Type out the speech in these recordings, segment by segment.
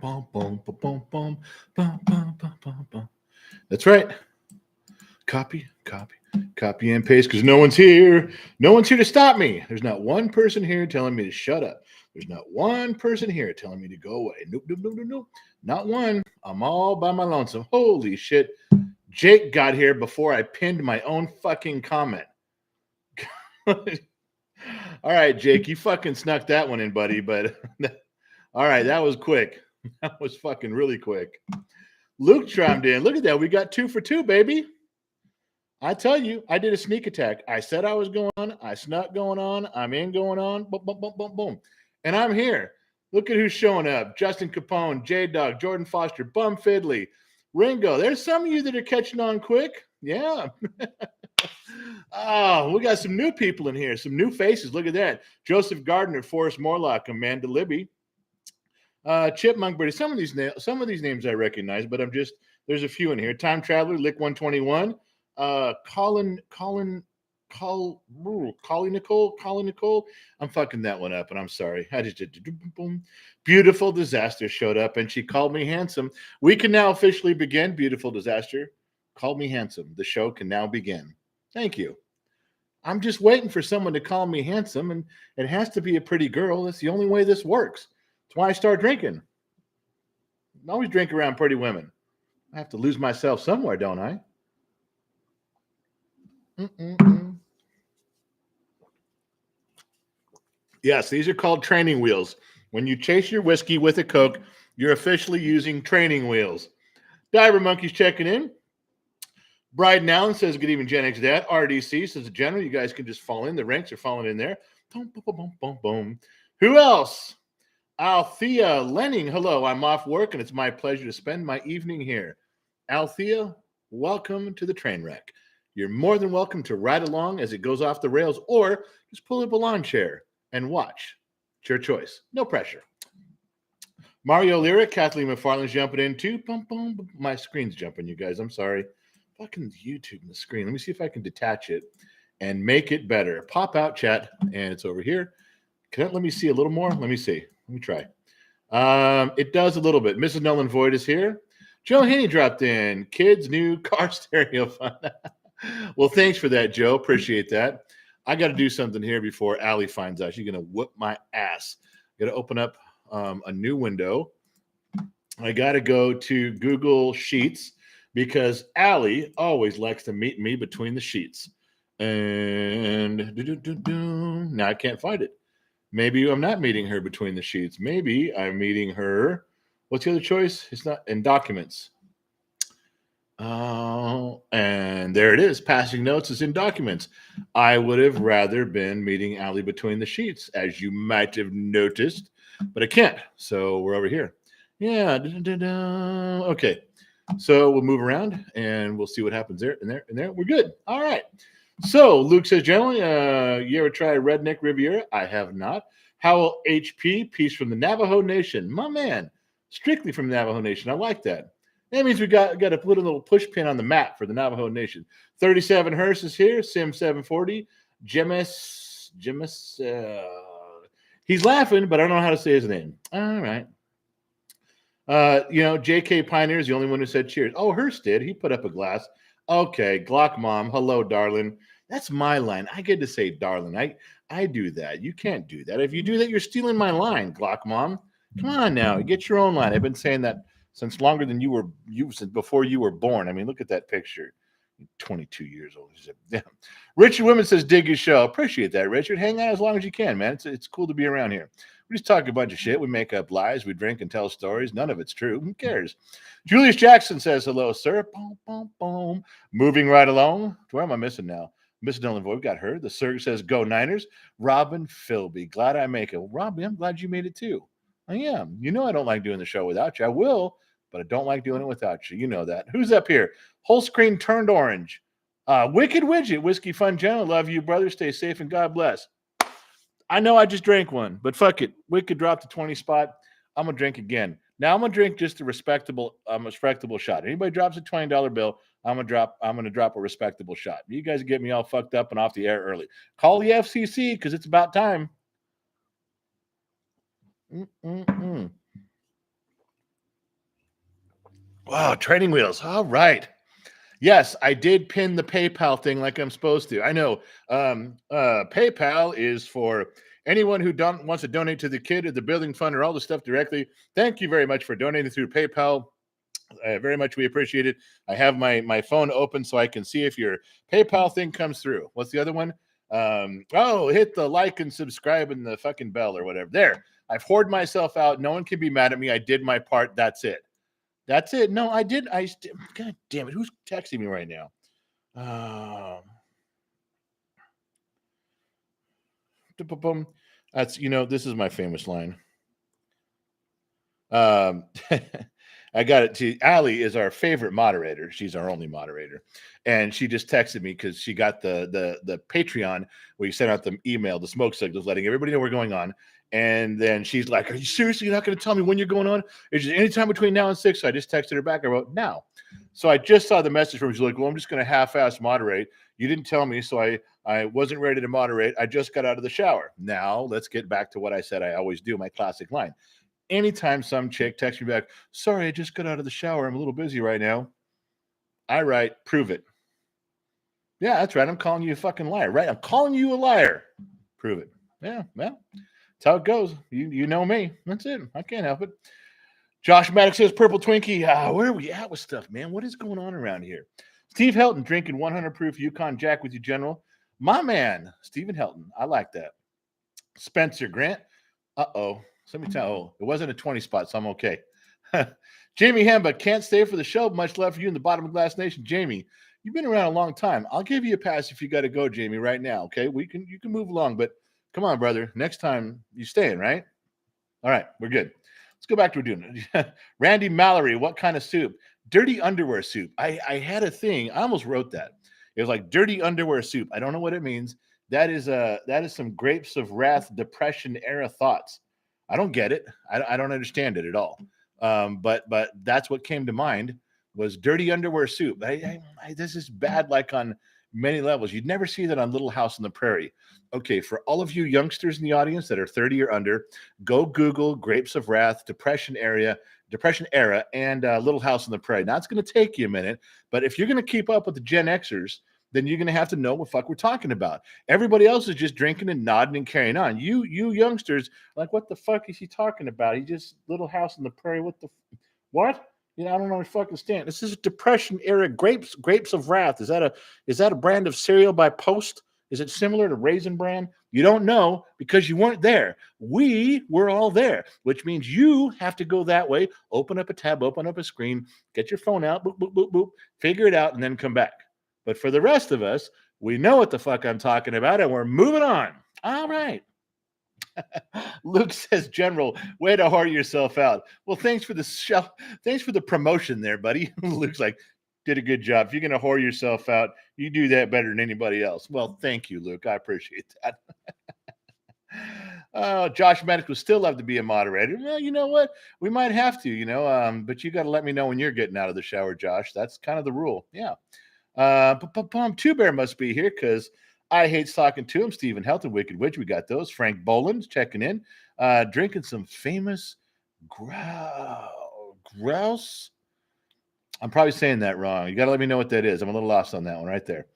bum, bum, bum, bum, bum, bum, bum, bum, bum, bum. That's right. Copy, copy, copy and paste because no one's here. No one's here to stop me. There's not one person here telling me to shut up. There's not one person here telling me to go away. Nope, nope, nope, nope, nope. Not one. I'm all by my lonesome. Holy shit. Jake got here before I pinned my own fucking comment. All right, Jake, you fucking snuck that one in, buddy. But all right, that was quick. That was fucking really quick. Luke chimed in. Look at that. We got 2 for 2, baby. I tell you, I did a sneak attack. I said I was going on. I snuck going on. I'm in going on. Boom, boom, boom, boom, boom. And I'm here. Look at who's showing up. Justin Capone, J-Dog, Jordan Foster, Bum Fiddley, Ringo. There's some of you that are catching on quick. Yeah. Oh, we got some new people in here. Some new faces. Look at that. Joseph Gardner, Forrest Morlock, Amanda Libby. Chipmunk Birdie. Some of these names I recognize, but there's a few in here. Time Traveler, Lick 121. Colin Nicole. I'm fucking that one up, and I'm sorry. I just did boom. Beautiful Disaster showed up, and she called me handsome. We can now officially begin. Beautiful Disaster called me handsome. The show can now begin. Thank you. I'm just waiting for someone to call me handsome, and it has to be a pretty girl. That's the only way this works. That's why I start drinking. I always drink around pretty women. I have to lose myself somewhere, don't I? Yes, these are called training wheels. When you chase your whiskey with a Coke, you're officially using training wheels. Diver Monkey's checking in. Bryden Allen says, good evening, Gen X Dad. RDC says, General, you guys can just fall in. The ranks are falling in there. Boom, boom, boom, boom, boom. Who else? Althea Lenning. Hello, I'm off work, and it's my pleasure to spend my evening here. Althea, welcome to the train wreck. You're more than welcome to ride along as it goes off the rails, or just pull up a lawn chair and watch. It's your choice. No pressure. Mario Lyric, Kathleen McFarland's jumping in too. Boom, boom, boom. My screen's jumping, you guys. I'm sorry. Fucking YouTube in the screen. Let me see if I can detach it and make it better. Pop out chat, and it's over here. Let me see a little more. Let me see. Let me try. It does a little bit. Mrs. Nolan Voigt is here. Joe Haney dropped in. Kids' new car stereo fun. Well, thanks for that, Joe. Appreciate that. I got to do something here before Allie finds out. She's going to whoop my ass. Got to open up a new window. I got to go to Google Sheets because Allie always likes to meet me between the sheets. And now I can't find it. Maybe I'm not meeting her between the sheets. Maybe I'm meeting her. What's the other choice? It's not in documents. And there it is. Passing notes is in documents. I would have rather been meeting Allie between the sheets, as you might have noticed, but I can't. So we're over here. Yeah. Okay. So we'll move around and we'll see what happens there and there and there. We're good. All right. So Luke says, generally, you ever try Redneck Riviera? I have not. Howell HP, piece from the Navajo Nation. My man, strictly from the Navajo Nation. I like that. That means we got to put a little push pin on the map for the Navajo Nation. 37 Hearst is here. Sim 740. Jimis. He's laughing, but I don't know how to say his name. All right. JK Pioneer is the only one who said cheers. Oh, Hearst did. He put up a glass. Okay, Glock Mom. Hello, darling. That's my line. I get to say darling. I do that. You can't do that. If you do that, you're stealing my line, Glock Mom. Come on now. Get your own line. I've been saying that since longer than since before you were born. I mean, look at that picture. 22 years old. Damn. Richard Women says, dig your show. Appreciate that, Richard. Hang out as long as you can, man. It's cool to be around here. We just talk a bunch of shit. We make up lies. We drink and tell stories. None of it's true. Who cares? Julius Jackson says, hello, sir. Boom, boom, boom. Moving right along. Where am I missing now? Miss Dylan Voigt got her. The Surge says, go Niners. Robin Philby. Glad I make it. Well, Robin, I'm glad you made it too. I am. You know I don't like doing the show without you. I will, but I don't like doing it without you. You know that. Who's up here? Whole screen turned orange. Wicked Widget. Whiskey Fun General. Love you, brother. Stay safe and God bless. I know I just drank one, but fuck it. Wicked dropped the 20 spot. I'm going to drink again. Now I'm going to drink just a respectable shot. Anybody drops a $20 bill, I'm going to drop a respectable shot. You guys get me all fucked up and off the air early. Call the FCC because it's about time. Wow, training wheels. All right. Yes, I did pin the PayPal thing like I'm supposed to. I know. PayPal is for anyone who don't wants to donate to the kid or the building fund or all the stuff directly. Thank you very much for donating through PayPal. Very much we appreciate it. I have my phone open so I can see if your PayPal thing comes through. What's the other one? Hit the like and subscribe and the fucking bell or whatever. There, I've hoarded myself out. No one can be mad at me. I did my part. That's it. That's it. No, I did. God damn it. Who's texting me right now? That's, this is my famous line. I got it to Allie is our favorite moderator. She's our only moderator. And she just texted me because she got the Patreon where you sent out the email, the smoke signals, letting everybody know we're going on. And then she's like, "Are you seriously not going to tell me when you're going on? It's just anytime between now and 6." So I just texted her back. I wrote, "Now." So I just saw the message from her. She's like, "Well, I'm just going to half-ass moderate. You didn't tell me, so I wasn't ready to moderate. I just got out of the shower. Now let's get back to what I said I always do, my classic line. Anytime some chick texts me back, 'Sorry, I just got out of the shower. I'm a little busy right now,' I write, 'Prove it.' Yeah, that's right. I'm calling you a fucking liar, right? I'm calling you a liar. Prove it. Yeah, well, that's how it goes. You know me. That's it. I can't help it." Josh Maddox says, "Purple Twinkie." Where are we at with stuff, man? What is going on around here? Steve Helton drinking 100 proof Yukon Jack with you, General. My man, Stephen Helton. I like that. Spencer Grant. Let me tell. It wasn't a 20 spot, so I'm okay. Jamie Hamba can't stay for the show. Much love for you in the Bottom of Glass Nation. Jamie, you've been around a long time. I'll give you a pass if you got to go, Jamie, right now. Okay, you can move along, but come on, brother. Next time you staying, right? All right, we're good. Let's go back to what we're doing. Randy Mallory, what kind of soup? Dirty underwear soup. I had a thing. I almost wrote that. It was like dirty underwear soup. I don't know what it means. That is some grapes of wrath, depression era thoughts. I don't get it. I don't understand it at all. But that's what came to mind was dirty underwear soup. This is bad, like on many levels. You'd never see that on Little House on the Prairie. Okay, for all of you youngsters in the audience that are 30 or under, go Google Grapes of Wrath, Depression era, and Little House on the Prairie. Now, it's going to take you a minute, but if you're going to keep up with the Gen Xers, then you're going to have to know what fuck we're talking about. Everybody else is just drinking and nodding and carrying on. You youngsters, like, what the fuck is he talking about? He just Little House on the Prairie. What? I don't know what fucking stand. This is a Depression era grapes of wrath. Is that a brand of cereal by Post? Is it similar to Raisin Bran? You don't know because you weren't there. We were all there, which means you have to go that way, open up a tab, open up a screen, get your phone out, boop, boop, boop, boop, figure it out, and then come back. But for the rest of us, we know what the fuck I'm talking about, and we're moving on. All right. Luke says, "General, way to whore yourself out." Well, thanks for the promotion there, buddy. Luke's like, did a good job. If you're going to whore yourself out, you do that better than anybody else. Well, thank you, Luke. I appreciate that. Josh Maddox would still love to be a moderator. Well, you know what? We might have to, but you got to let me know when you're getting out of the shower, Josh. That's kind of the rule. Yeah. Two Bear must be here because I hate talking to him. Stephen Helton, Wicked Witch. We got those. Frank Boland checking in, drinking some famous grouse. I'm probably saying that wrong. You got to let me know what that is. I'm a little lost on that one right there.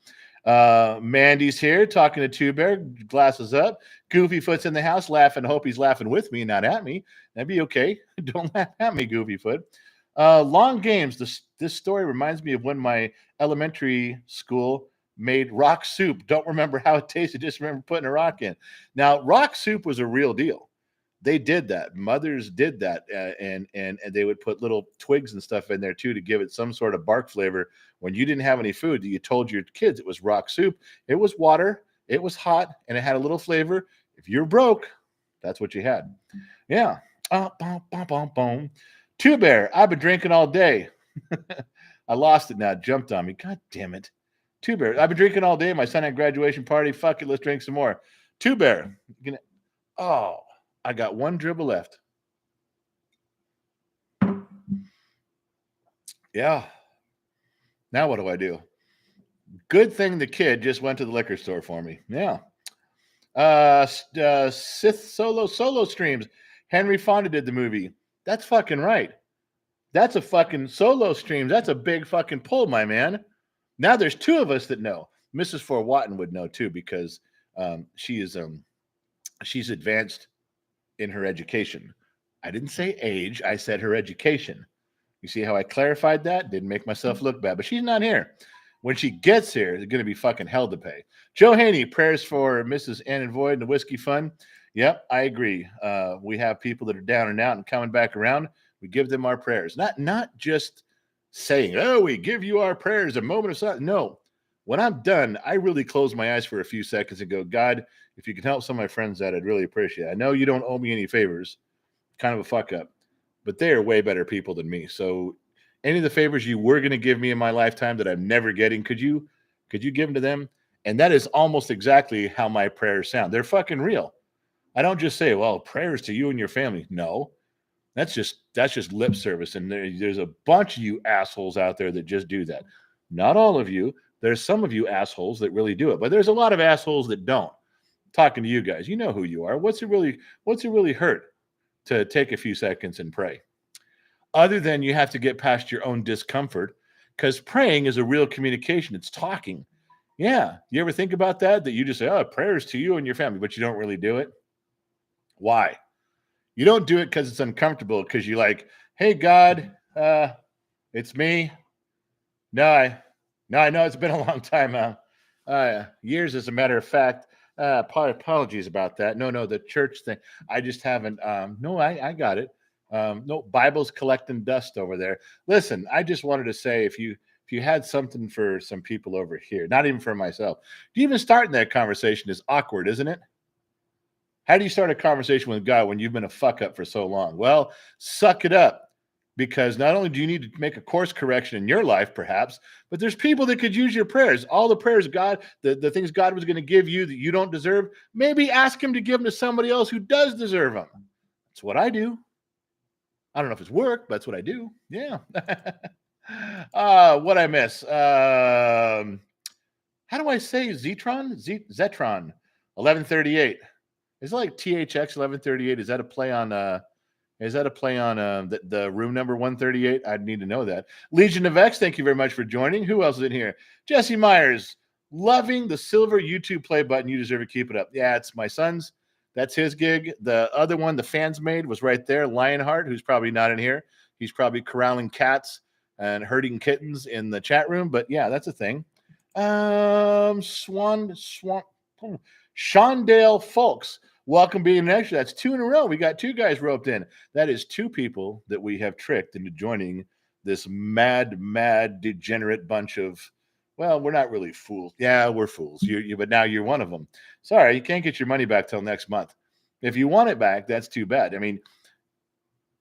Mandy's here talking to Two Bear. Glasses up. Goofy Foot's in the house laughing. I hope he's laughing with me, not at me. That'd be okay. Don't laugh at me, Goofy Foot. Long games. This story reminds me of when my elementary school made rock soup. Don't remember how it tasted. Just remember putting a rock in. Now, rock soup was a real deal. They did that. Mothers did that, and they would put little twigs and stuff in there too to give it some sort of bark flavor. When you didn't have any food, you told your kids it was rock soup. It was water. It was hot, and it had a little flavor. If you're broke, that's what you had. Yeah. Two Bear, I've been drinking all day. I lost it now. It jumped on me. God damn it. Two Bear, I've been drinking all day. My son had graduation party. Fuck it. Let's drink some more. Two Bear. I got one dribble left. Yeah. Now what do I do? Good thing the kid just went to the liquor store for me. Yeah. Sith solo streams. Henry Fonda did the movie. That's fucking right. That's a fucking solo stream. That's a big fucking pull, my man. Now there's two of us that know. Mrs. Fort Watton would know too because she's advanced in her education. I didn't say age. I said her education. You see how I clarified that? Didn't make myself look bad, but she's not here. When she gets here, there's going to be fucking hell to pay. Joe Haney, prayers for Mrs. Ann and Void and the Whiskey Fund. Yep, I agree. We have people that are down and out and coming back around. We give them our prayers. Not just saying, oh, we give you our prayers, a moment of silence. No. When I'm done, I really close my eyes for a few seconds and go, God, if you can help some of my friends out, I'd really appreciate it. I know you don't owe me any favors. Kind of a fuck up. But they are way better people than me. So any of the favors you were going to give me in my lifetime that I'm never getting, could you give them to them? And that is almost exactly how my prayers sound. They're fucking real. I don't just say, well, prayers to you and your family. No, that's just lip service. And there's a bunch of you assholes out there that just do that. Not all of you. There's some of you assholes that really do it, but there's a lot of assholes that don't. Talking to you guys, you know who you are. What's it really hurt to take a few seconds and pray? Other than you have to get past your own discomfort, because praying is a real communication. It's talking. Yeah. You ever think about that? That you just say, oh, prayers to you and your family, but you don't really do it? Why? You don't do it because it's uncomfortable, because you're like, hey, God, it's me. No, I know it's been a long time. Years, as a matter of fact. Apologies about that. No, the church thing. I just haven't. No, I got it. No, Bible's collecting dust over there. Listen, I just wanted to say, if you had something for some people over here, not even for myself, even starting that conversation is awkward, isn't it? How do you start a conversation with God when you've been a fuck up for so long? Well, suck it up, because not only do you need to make a course correction in your life, perhaps, but there's people that could use your prayers. All the prayers God, the things God was going to give you that you don't deserve, maybe ask him to give them to somebody else who does deserve them. That's what I do. I don't know if it's work, but that's what I do. Yeah. What I miss? How do I say Zetron? Zetron, 1138. Is it like THX 1138? Is that a play on the room number 138? I'd need to know that. Legion of X, thank you very much for joining. Who else is in here? Jesse Myers, loving the silver YouTube play button. You deserve to keep it up. Yeah, it's my son's. That's his gig. The other one the fans made was right there. Lionheart, who's probably not in here. He's probably corralling cats and herding kittens in the chat room. But yeah, that's a thing. Shondale Folks. Welcome being extra. That's two in a row. We got two guys roped in. That is two people that we have tricked into joining this mad, degenerate bunch of, well, we're not really fools. Yeah, we're fools. But now you're one of them. Sorry, you can't get your money back till next month. If you want it back, that's too bad. I mean,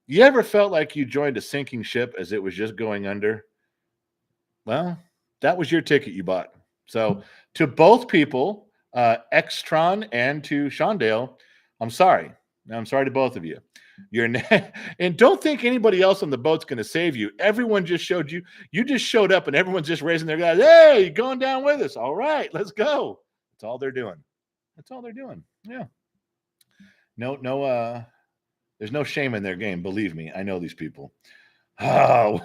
you ever felt like you joined a sinking ship as it was just going under? Well, that was your ticket you bought. So to both people, Extron and to Shondale, I'm sorry. I'm sorry to both of you. And don't think anybody else on the boat's going to save you. Everyone just showed you. You just showed up, and everyone's just raising their guys. Hey, going down with us. All right, let's go. That's all they're doing. Yeah. No. There's no shame in their game. Believe me, I know these people. Oh.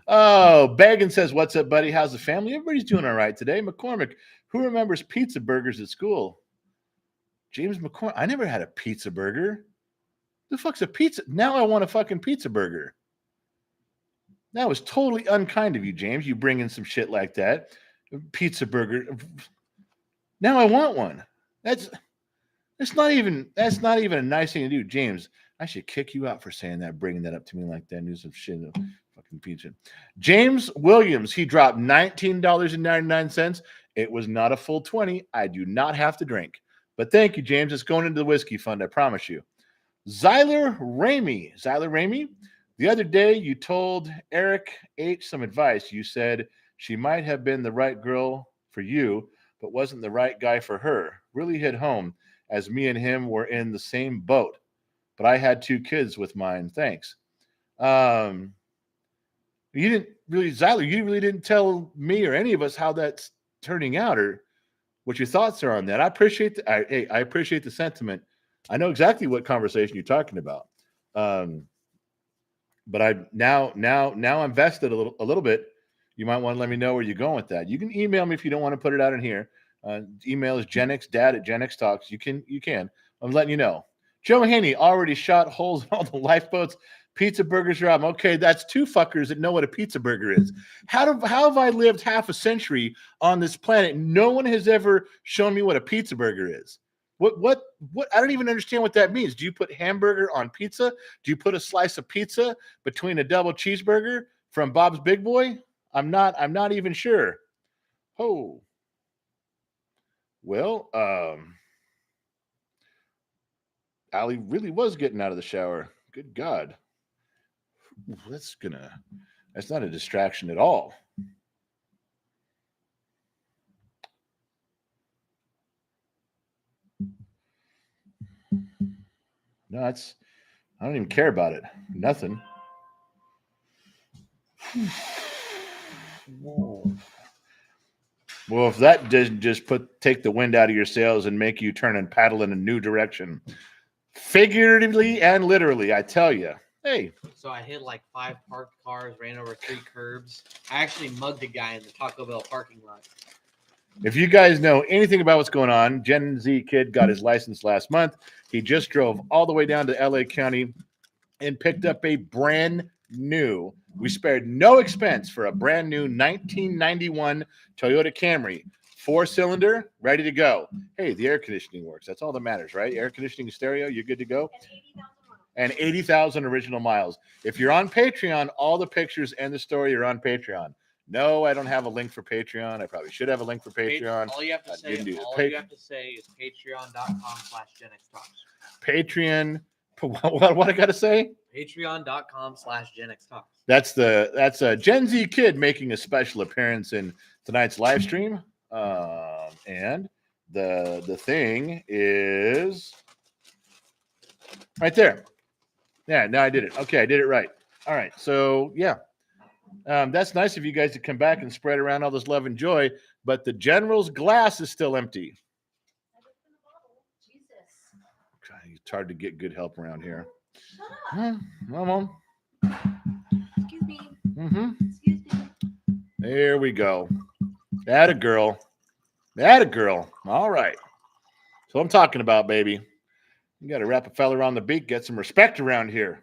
Oh, Baggin says, what's up, buddy? How's the family? Everybody's doing all right today. McCormick, who remembers pizza burgers at school? James McCormick, I never had a pizza burger. The fuck's a pizza? Now I want a fucking pizza burger. That was totally unkind of you, James. You bring in some shit like that. Pizza burger. Now I want one. That's not even a nice thing to do, James. I should kick you out for saying that, bringing that up to me like that. News some shit. Fucking pizza. James Williams, he dropped $19.99. It was not a full 20. I do not have to drink. But thank you, James. It's going into the whiskey fund, I promise you. Zyler Ramey, the other day you told Eric H. some advice. You said she might have been the right girl for you, but wasn't the right guy for her. Really hit home, as me and him were in the same boat. But I had 2 kids with mine. Thanks. You didn't really, Zyler, you really didn't tell me or any of us how that's turning out or what your thoughts are on that. I appreciate I appreciate the sentiment. I know exactly what conversation you're talking about. But I now I'm vested a little bit. You might want to let me know where you're going with that. You can email me if you don't want to put it out in here. Email is genxdad@genxtalks. You can. I'm letting you know. Joe Haney already shot holes in all the lifeboats. Pizza burgers are up. Okay, that's two fuckers that know what a pizza burger is. How have I lived half a century on this planet? No one has ever shown me what a pizza burger is. What I don't even understand what that means. Do you put hamburger on pizza? Do you put a slice of pizza between a double cheeseburger from Bob's Big Boy? I'm not even sure. Oh. Well, Allie really was getting out of the shower. Good God. That's not a distraction at all. No, I don't even care about it. Nothing. Well, if that doesn't just take the wind out of your sails and make you turn and paddle in a new direction, figuratively and literally, I tell you. Hey. So I hit like 5 parked cars, ran over 3 curbs. I actually mugged a guy in the Taco Bell parking lot. If you guys know anything about what's going on, Gen Z kid got his license last month. He just drove all the way down to LA County and picked up a brand new, we spared no expense for a brand new 1991 Toyota Camry. 4-cylinder, ready to go. Hey, the air conditioning works. That's all that matters, right? Air conditioning, stereo, you're good to go. And 80,000 original miles. If you're on Patreon, all the pictures and the story are on Patreon. No, I don't have a link for Patreon. I probably should have a link for Patreon. All you have to say is patreon.com/GenXTalks. Patreon. What I got to say? Patreon.com/GenXTalks. That's a Gen Z kid making a special appearance in tonight's live stream. And the thing is right there. Yeah, no, I did it. Okay, I did it right. All right. So yeah. That's nice of you guys to come back and spread around all this love and joy, but the general's glass is still empty. It's hard to get good help around here. Come on. Excuse me. Mm-hmm. Excuse me. There we go. Atta girl. All right. So I'm talking about, baby. You got to wrap a fella around the beak, get some respect around here.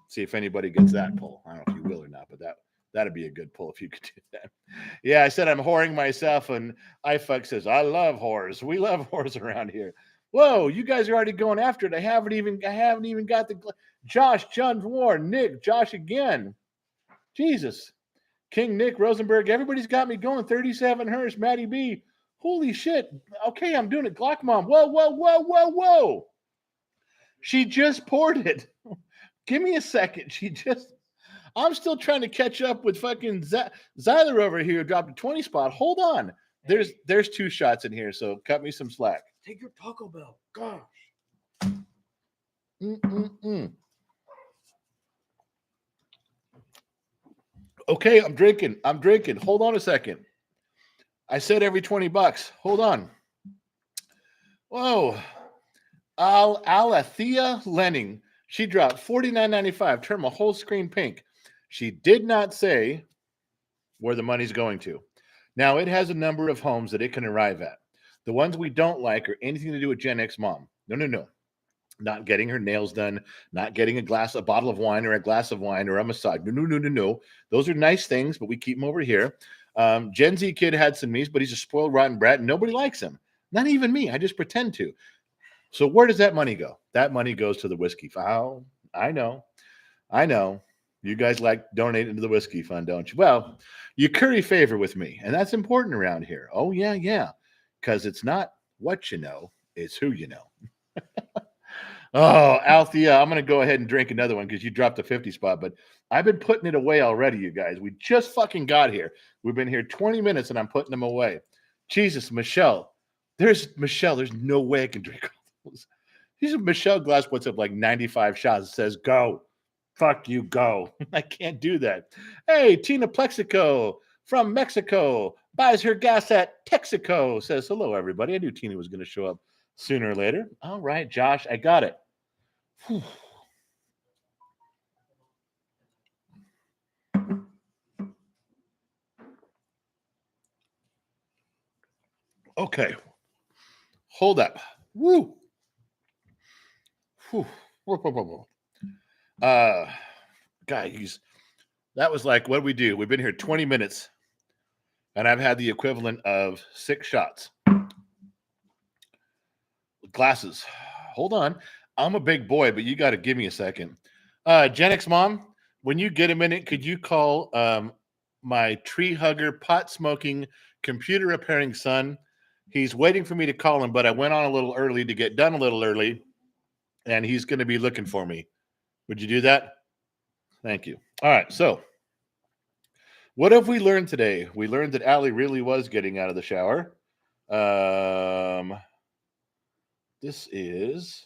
See if anybody gets that pull. I don't know if you will or not, but that'd be a good pull if you could do that. Yeah, I said I'm whoring myself, and iFuck says I love whores. We love whores around here. Whoa, you guys are already going after it. I haven't even got the Josh, John War, Nick, Josh again. Jesus, King Nick Rosenberg. Everybody's got me going. 37 Hurst, Maddie B. Holy shit. Okay, I'm doing it. Glock Mom. Whoa. She just poured it. Give me a second. I'm still trying to catch up with fucking Zyler over here who dropped a 20 spot. Hold on. There's 2 shots in here, so cut me some slack. Take your Taco Bell. Gosh. Okay, I'm drinking. Hold on a second. I said every $20. Hold on. Whoa. Alethea Lenning. She dropped $49.95. Turn my whole screen pink. She did not say where the money's going to. Now, it has a number of homes that it can arrive at. The ones we don't like are anything to do with Gen X mom. No. Not getting her nails done, not getting a bottle of wine or a glass of wine or a massage. No. Those are nice things, but we keep them over here. Gen Z kid had some knees, but he's a spoiled, rotten brat, and nobody likes him. Not even me. I just pretend to. So where does that money go? That money goes to the whiskey fund. I know. You guys like donating to the whiskey fund, don't you? Well, you curry favor with me, and that's important around here. Oh, yeah. Because it's not what you know, it's who you know. Oh, Althea, I'm going to go ahead and drink another one because you dropped a 50 spot, but I've been putting it away already, you guys. We just fucking got here. We've been here 20 minutes, and I'm putting them away. Jesus, Michelle. There's no way I can drink all those. Michelle Glass puts up like 95 shots and says, go. Fuck you, go. I can't do that. Hey, Tina Plexico from Mexico buys her gas at Texaco. Says, hello, everybody. I knew Tina was going to show up sooner or later. All right, Josh, I got it. Whew. Okay. Hold up. Woo. Whew. Whoa, whoa, whoa, whoa. Guys, that was like, what do we do? We've been here 20 minutes, and I've had the equivalent of 6 shots. Glasses. Hold on. I'm a big boy, but you got to give me a second. Gen X mom, when you get a minute, could you call my tree hugger, pot smoking, computer repairing son? He's waiting for me to call him, but I went on a little early to get done a little early, and he's going to be looking for me. Would you do that? Thank you. All right. So, what have we learned today? We learned that Allie really was getting out of the shower. This is.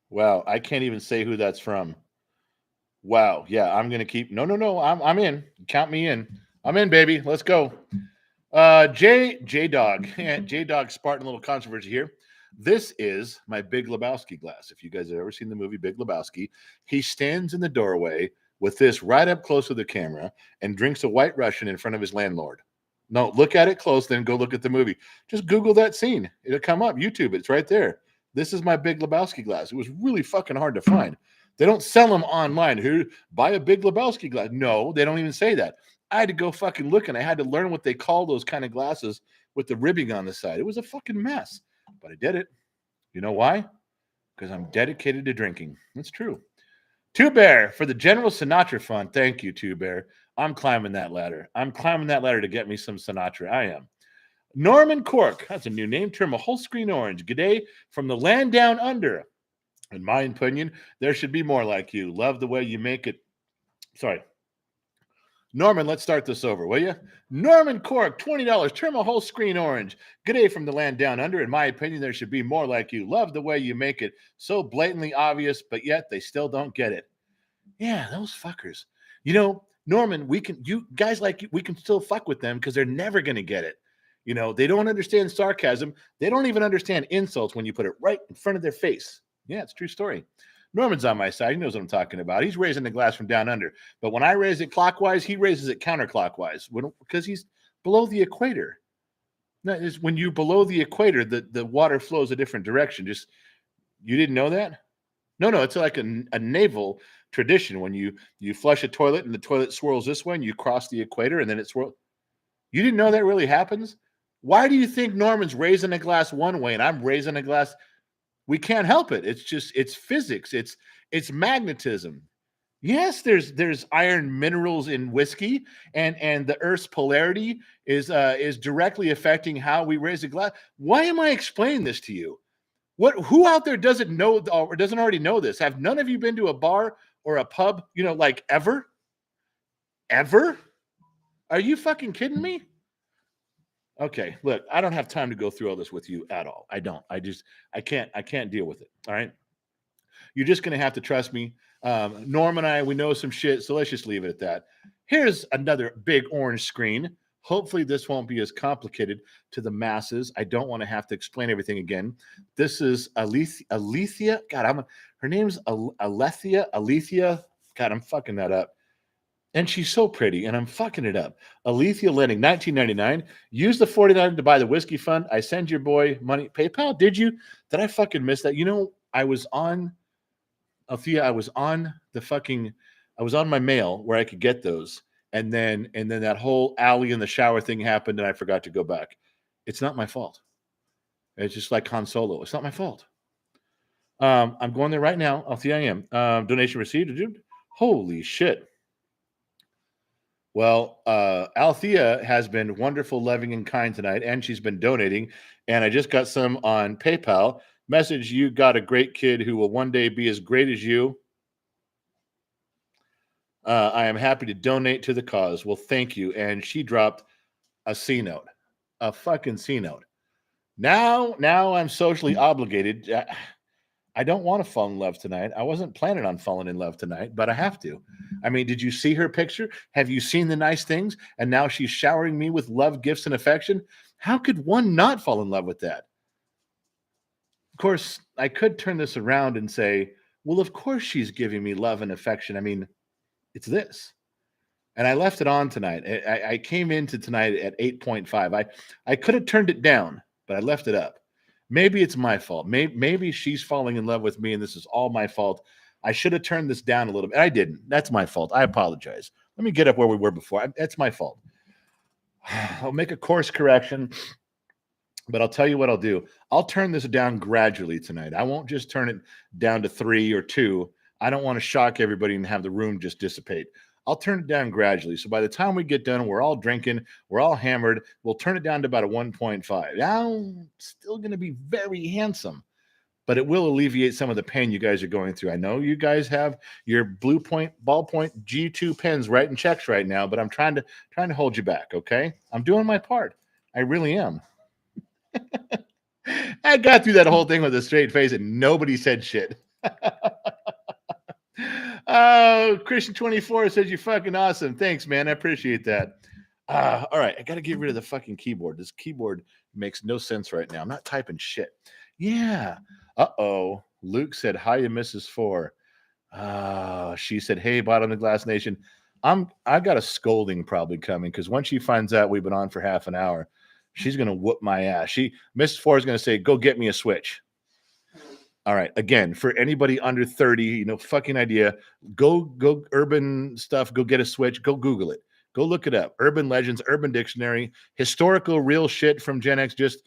Wow, I can't even say who that's from. Wow, yeah, I'm gonna keep. No. I'm in. Count me in. I'm in, baby. Let's go. J Dog, J Dog, Spartan little controversy here. This is my Big Lebowski glass. If you guys have ever seen the movie Big Lebowski, he stands in the doorway with this right up close to the camera and drinks a White Russian in front of his landlord. No, look at it close, then go look at the movie. Just Google that scene. It'll come up. YouTube, it's right there. This is my Big Lebowski glass. It was really fucking hard to find. They don't sell them online. Who buy a Big Lebowski glass? No, they don't even say that. I had to go fucking look, and I had to learn what they call those kind of glasses with the ribbing on the side. It was a fucking mess, but I did it. You know why? Because I'm dedicated to drinking. That's true. Two Bear for the General Sinatra Fund. Thank you, Two Bear. I'm climbing that ladder. I'm climbing that ladder to get me some Sinatra. I am. Norman Cork. That's a new name. Term a whole screen orange. G'day from the land down under. In my opinion, there should be more like you. Love the way you make it. Sorry. Norman, let's start this over, will you? Norman Cork, $20. Turn a whole screen orange. Good day from the land down under. In my opinion, there should be more like you. Love the way you make it so blatantly obvious, but yet they still don't get it. Yeah, those fuckers. You know, Norman, you guys like, we can still fuck with them because they're never going to get it. You know, they don't understand sarcasm. They don't even understand insults when you put it right in front of their face. Yeah, it's a true story. Norman's on my side. He knows what I'm talking about. He's raising the glass from down under. But when I raise it clockwise, he raises it counterclockwise because he's below the equator. That is, when you're below the equator, the water flows a different direction. Just, you didn't know that? No, it's like a naval tradition. When you flush a toilet and the toilet swirls this way and you cross the equator and then it swirls. You didn't know that really happens? Why do you think Norman's raising a glass one way and I'm raising a glass? We can't help it. It's just, it's physics. It's magnetism. Yes, there's iron minerals in whiskey, and the Earth's polarity is directly affecting how we raise a glass. Why am I explaining this to you? Who out there doesn't know or doesn't already know this? Have none of you been to a bar or a pub, like ever? Ever? Are you fucking kidding me? Okay, look, I don't have time to go through all this with you at all. I don't. I can't deal with it. All right. You're just going to have to trust me. Norm and I, we know some shit, so let's just leave it at that. Here's another big orange screen. Hopefully this won't be as complicated to the masses. I don't want to have to explain everything again. This is Alethea. God, her name's Alethea. God, I'm fucking that up. And she's so pretty, and I'm fucking it up. Alethea Lenning, 1999. Use the $49 to buy the whiskey fund. I send your boy money. PayPal, did you? Did I fucking miss that? I was on, Althea, I was on my mail where I could get those. And then that whole alley in the shower thing happened, and I forgot to go back. It's not my fault. It's just like Han Solo. It's not my fault. I'm going there right now. Althea, I am. Donation received, dude. Holy shit. Well, Althea has been wonderful, loving, and kind tonight, and she's been donating. And I just got some on PayPal. Message, you got a great kid who will one day be as great as you. I am happy to donate to the cause. Well, thank you. And she dropped a C note, a fucking C note. Now I'm socially obligated. I don't want to fall in love tonight. I wasn't planning on falling in love tonight, but I have to. I mean, did you see her picture? Have you seen the nice things? And now she's showering me with love, gifts, and affection. How could one not fall in love with that? Of course, I could turn this around and say, well, of course she's giving me love and affection. I mean, it's this. and I left it on tonight. I came into tonight at 8.5. I could have turned it down, but I left it up. Maybe it's my fault. Maybe she's falling in love with me, and this is all my fault. I should have turned this down a little bit. I didn't. That's my fault. I apologize. Let me get up where we were before. That's my fault. I'll make a course correction, but I'll tell you what I'll do. I'll turn this down gradually tonight. I won't just turn it down to 3 or 2. I don't want to shock everybody and have the room just dissipate. I'll turn it down gradually. So by the time we get done, we're all drinking, we're all hammered. We'll turn it down to about a 1.5. Now, still going to be very handsome, but it will alleviate some of the pain you guys are going through. I know you guys have your blue point, ballpoint G2 pens writing checks right now, but I'm trying to hold you back. Okay, I'm doing my part. I really am. I got through that whole thing with a straight face, and nobody said shit. Oh, Christian 24 says you're fucking awesome. Thanks, man. I appreciate that. All right, I got to get rid of the fucking keyboard. This keyboard makes no sense right now. I'm not typing shit. Yeah. Uh-oh. Luke said, hiya, Mrs. Four. She said, hey, Bottom of the Glass Nation. I got a scolding probably coming because once she finds out we've been on for half an hour, she's going to whoop my ass. Mrs. Four is going to say, go get me a Switch. All right. Again, for anybody under 30, fucking idea, go urban stuff, go get a Switch, go Google it. Go look it up. Urban Legends, Urban Dictionary, historical real shit from Gen X. Just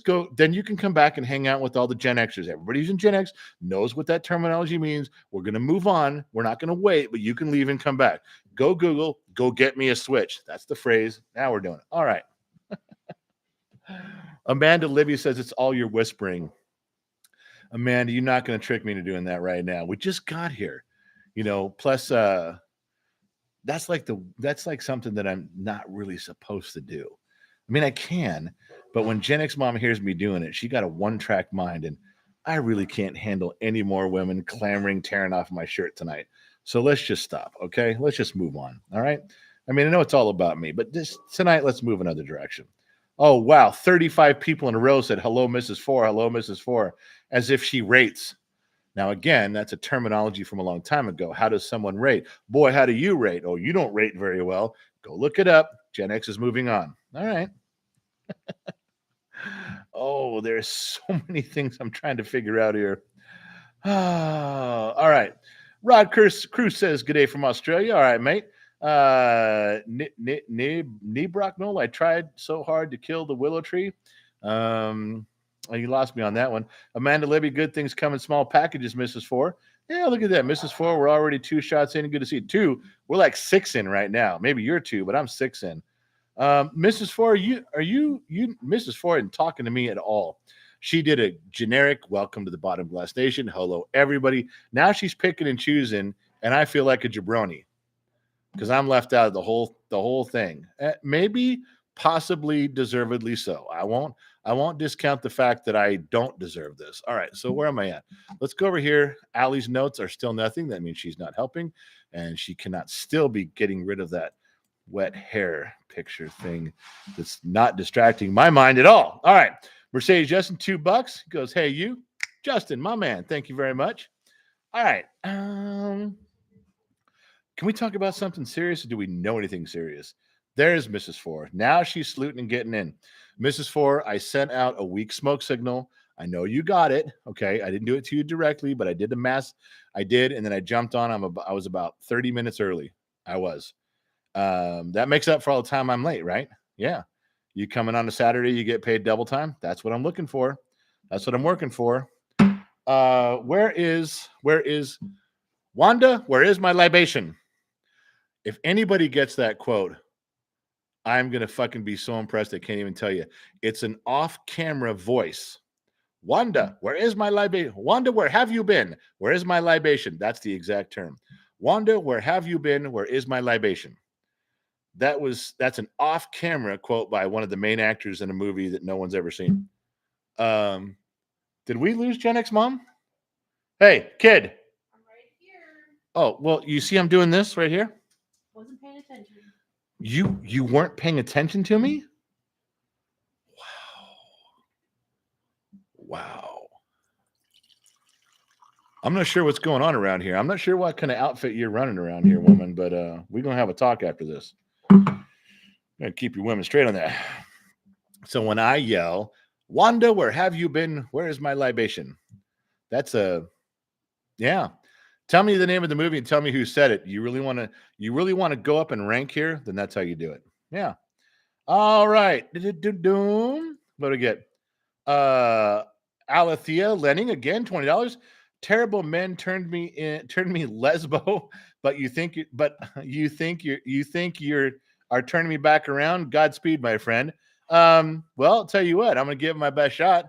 go. Then you can come back and hang out with all the Gen Xers. Everybody who's in Gen X knows what that terminology means. We're going to move on. We're not going to wait, but you can leave and come back. Go Google, go get me a Switch. That's the phrase. Now we're doing it. All right. Amanda Libby says it's all your whispering. Amanda, you're not going to trick me into doing that right now. We just got here, plus that's like something that I'm not really supposed to do. I mean, I can, but when Gen X mom hears me doing it, she got a one-track mind, and I really can't handle any more women clamoring, tearing off my shirt tonight. So let's just stop, okay? Let's just move on, all right? I mean, I know it's all about me, but tonight, let's move another direction. Oh, wow. 35 people in a row said, hello, Mrs. Four, hello, Mrs. Four, as if she rates. Now, again, that's a terminology from a long time ago. How does someone rate? Boy, how do you rate? Oh, you don't rate very well. Go look it up. Gen X is moving on. All right. Oh, there's so many things I'm trying to figure out here. All right. Rod Cruz says, good day from Australia. All right, mate. Nebrocknol, I tried so hard to kill the willow tree. You lost me on that one. Amanda Libby, good things come in small packages, Mrs. Four. Yeah, look at that. Mrs. Four, we're already 2 shots in. Good to see you. 2. We're like 6 in right now. Maybe you're 2, but I'm 6 in. Mrs. Four, you Mrs. Four isn't talking to me at all. She did a generic welcome to the Bottom Glass Nation. Hello, everybody. Now she's picking and choosing, and I feel like a jabroni because I'm left out of the whole thing. Maybe, possibly, deservedly so. I won't discount the fact that I don't deserve this. All right, so where am I at? Let's go over here. Allie's notes are still nothing. That means she's not helping, and she cannot still be getting rid of that wet hair picture thing that's not distracting my mind at all. All right, Mercedes Justin, $2 goes, hey, you, Justin, my man, thank you very much. All right, can we talk about something serious, or do we know anything serious? There's Mrs. Four. Now she's sleuting and getting in. Mrs. Four, I sent out a weak smoke signal. I know you got it. Okay. I didn't do it to you directly, but I did the mass. I did. And then I jumped on. I was about 30 minutes early. I was. That makes up for all the time I'm late, right? Yeah. You coming on a Saturday, you get paid double time. That's what I'm looking for. That's what I'm working for. Where is Wanda? Where is my libation? If anybody gets that quote, I'm going to fucking be so impressed. I can't even tell you. It's an off-camera voice. Wanda, where is my libation? Wanda, where have you been? Where is my libation? That's the exact term. Wanda, where have you been? Where is my libation? That's an off-camera quote by one of the main actors in a movie that no one's ever seen. Did we lose Gen X Mom? Hey, kid. I'm right here. Oh, well, you see I'm doing this right here? Wasn't paying attention. You weren't paying attention to me? Wow. I'm not sure what's going on around here. I'm not sure what kind of outfit you're running around here, woman, but we're going to have a talk after this. Gotta keep your women straight on that. So when I yell, Wanda, where have you been? Where is my libation? That's yeah. Tell me the name of the movie and tell me who said it. You really want to go up and rank here? Then that's how you do it. Yeah. All right. What do we get? Alethea Lenning again, $20. Terrible men turned me lesbo, but you think you're are turning me back around. Godspeed, my friend. Well, I'll tell you what, I'm gonna give it my best shot.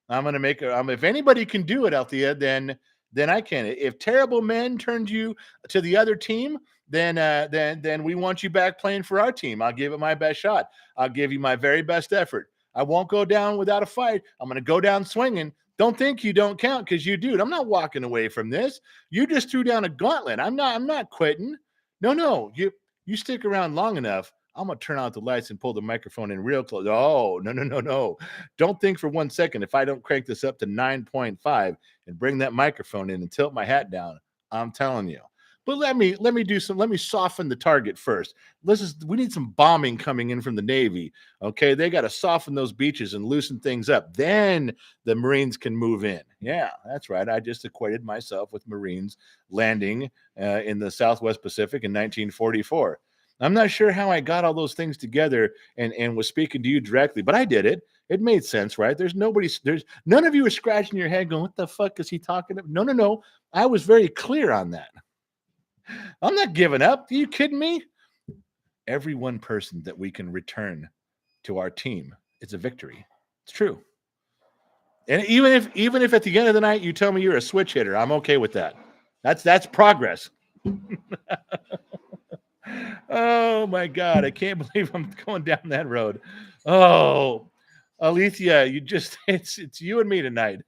I'm gonna make it. If anybody can do it, Althea, then I can. If terrible men turned you to the other team, then we want you back playing for our team. I'll give it my best shot. I'll give you my very best effort. I won't go down without a fight. I'm going to go down swinging. Don't think you don't count because you do. I'm not walking away from this. You just threw down a gauntlet. I'm not quitting. No. You stick around long enough. I'm going to turn out the lights and pull the microphone in real close. Oh, no. Don't think for 1 second if I don't crank this up to 9.5 and bring that microphone in and tilt my hat down. I'm telling you. But let me soften the target first. We need some bombing coming in from the Navy. Okay, they got to soften those beaches and loosen things up. Then the Marines can move in. Yeah, that's right. I just equated myself with Marines landing in the Southwest Pacific in 1944. I'm not sure how I got all those things together and was speaking to you directly, but I did it. It made sense, right? There's none of you are scratching your head going, what the fuck is he talking about? No. I was very clear on that. I'm not giving up. Are you kidding me? Every one person that we can return to our team, it's a victory. It's true. And even if at the end of the night you tell me you're a switch hitter, I'm okay with that. That's progress. Oh my God, I can't believe I'm going down that road. Oh, Alethea, it's you and me tonight.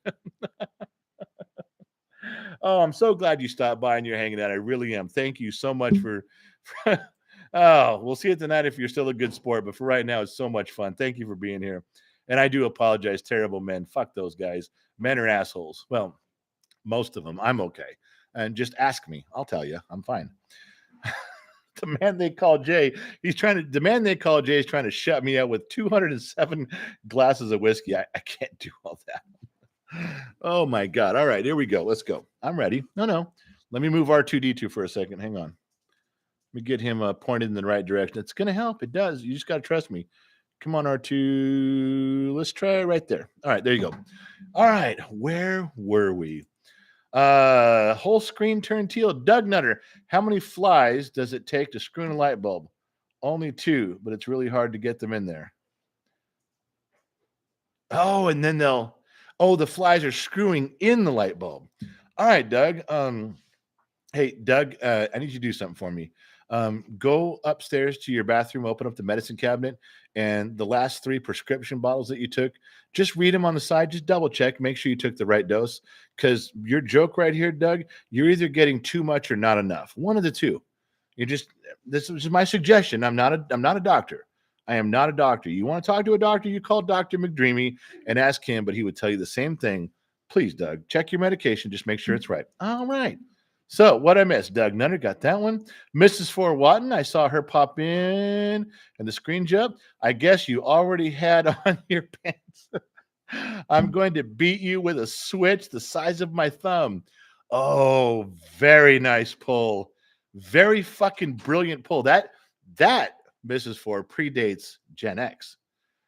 Oh, I'm so glad you stopped by and you're hanging out. I really am. Thank you so much for oh, we'll see you tonight if you're still a good sport. But for right now, it's so much fun. Thank you for being here. And I do apologize, terrible men. Fuck those guys. Men are assholes. Well, most of them. I'm okay. And just ask me. I'll tell you. I'm fine. The man they call Jay is trying to shut me out with 207 glasses of whiskey. I can't do all that. Oh my God. All right, here we go. Let's go. I'm ready. No. Let me move R2D2 for a second. Hang on. Let me get him pointed in the right direction. It's going to help. It does. You just got to trust me. Come on, R2. Let's try it right there. All right, there you go. All right, where were we? Whole screen turned teal. Doug Nutter, how many flies does it take to screw in a light bulb? Only 2, but it's really hard to get them in there. Oh, and then the flies are screwing in the light bulb. All right, Doug. Hey, Doug, I need you to do something for me. Go upstairs to your bathroom, open up the medicine cabinet, and the last 3 prescription bottles that you took, just read them on the side. Just double check, make sure you took the right dose. Because your joke right here, Doug, you're either getting too much or not enough. One of the two. This is my suggestion. I'm not a doctor. I am not a doctor. You want to talk to a doctor, you call Dr. McDreamy and ask him, but he would tell you the same thing. Please, Doug, check your medication. Just make sure it's right. All right. So what I missed, Doug Nutter got that one. Mrs. Fort Watton, I saw her pop in and the screen jump. I guess you already had on your pants. I'm going to beat you with a switch the size of my thumb. Oh, very nice pull. Very fucking brilliant pull. That Mrs. Ford predates Gen X.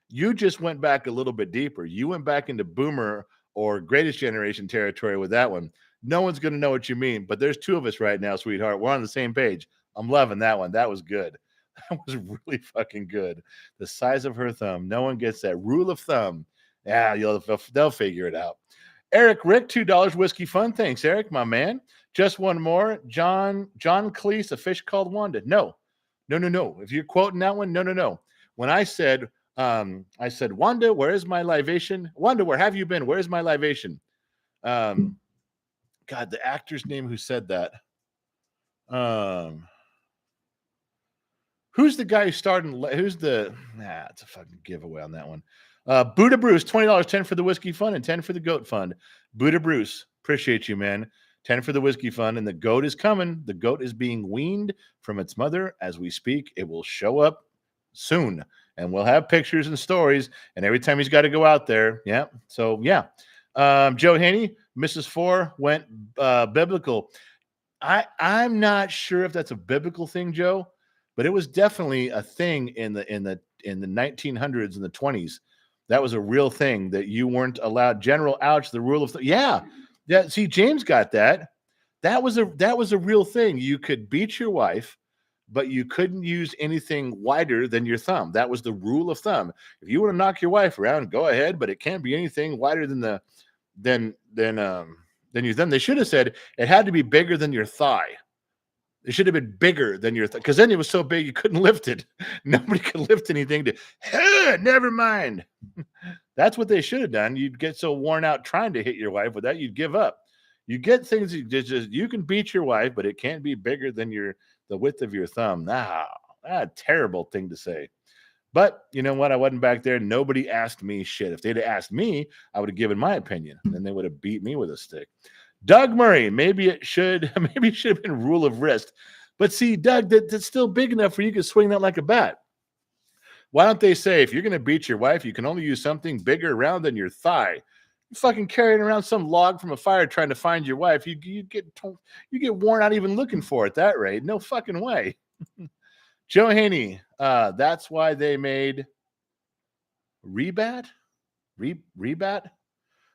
You just went back a little bit deeper. You went back into boomer or greatest generation territory with that one. No one's going to know what you mean, but there's 2 of us right now, sweetheart. We're on the same page. I'm loving that one. That was good. That was really fucking good. The size of her thumb. No one gets that rule of thumb. Yeah, they'll figure it out. Eric Rick, $2 whiskey fun. Thanks, Eric, my man. Just one more. John Cleese, a fish called Wanda. No. If you're quoting that one, no. When I said, Wanda, where is my libation? Wanda, where have you been? Where's my libation? God, the actor's name who said that. Who's the guy who started? It's a fucking giveaway on that one. Buddha Bruce, $20, 10 for the whiskey fund and 10 for the goat fund. Buddha Bruce, appreciate you, man. 10 for the whiskey fund, and the goat is coming. The goat is being weaned from its mother as we speak. It will show up soon, and we'll have pictures and stories. And every time he's got to go out there, yeah. So yeah, Joe Haney, Mrs. Four went biblical. I'm not sure if that's a biblical thing, Joe, but it was definitely a thing in the 1900s and the 20s. That was a real thing that you weren't allowed. General ouch, the rule of yeah. See, James got that. That was a real thing. You could beat your wife, but you couldn't use anything wider than your thumb. That was the rule of thumb. If you want to knock your wife around, go ahead, but it can't be anything wider than your thumb. They should have said it had to be bigger than your thigh. It should have been bigger than your thigh, because then it was so big you couldn't lift it. Nobody could lift anything never mind. That's what they should have done. You'd get so worn out trying to hit your wife with that, you'd give up. You get things you can beat your wife, but it can't be bigger than the width of your thumb. A terrible thing to say. But you know what? I wasn't back there. Nobody asked me shit. If they'd have asked me, I would have given my opinion. Then they would have beat me with a stick. Doug Murray, maybe it should have been rule of wrist. But see, Doug, that's still big enough where you can swing that like a bat. Why don't they say if you're going to beat your wife, you can only use something bigger around than your thigh? You're fucking carrying around some log from a fire trying to find your wife. You get worn out even looking for it at that rate. No fucking way. Joe Haney, that's why they made Rebat? Rebat?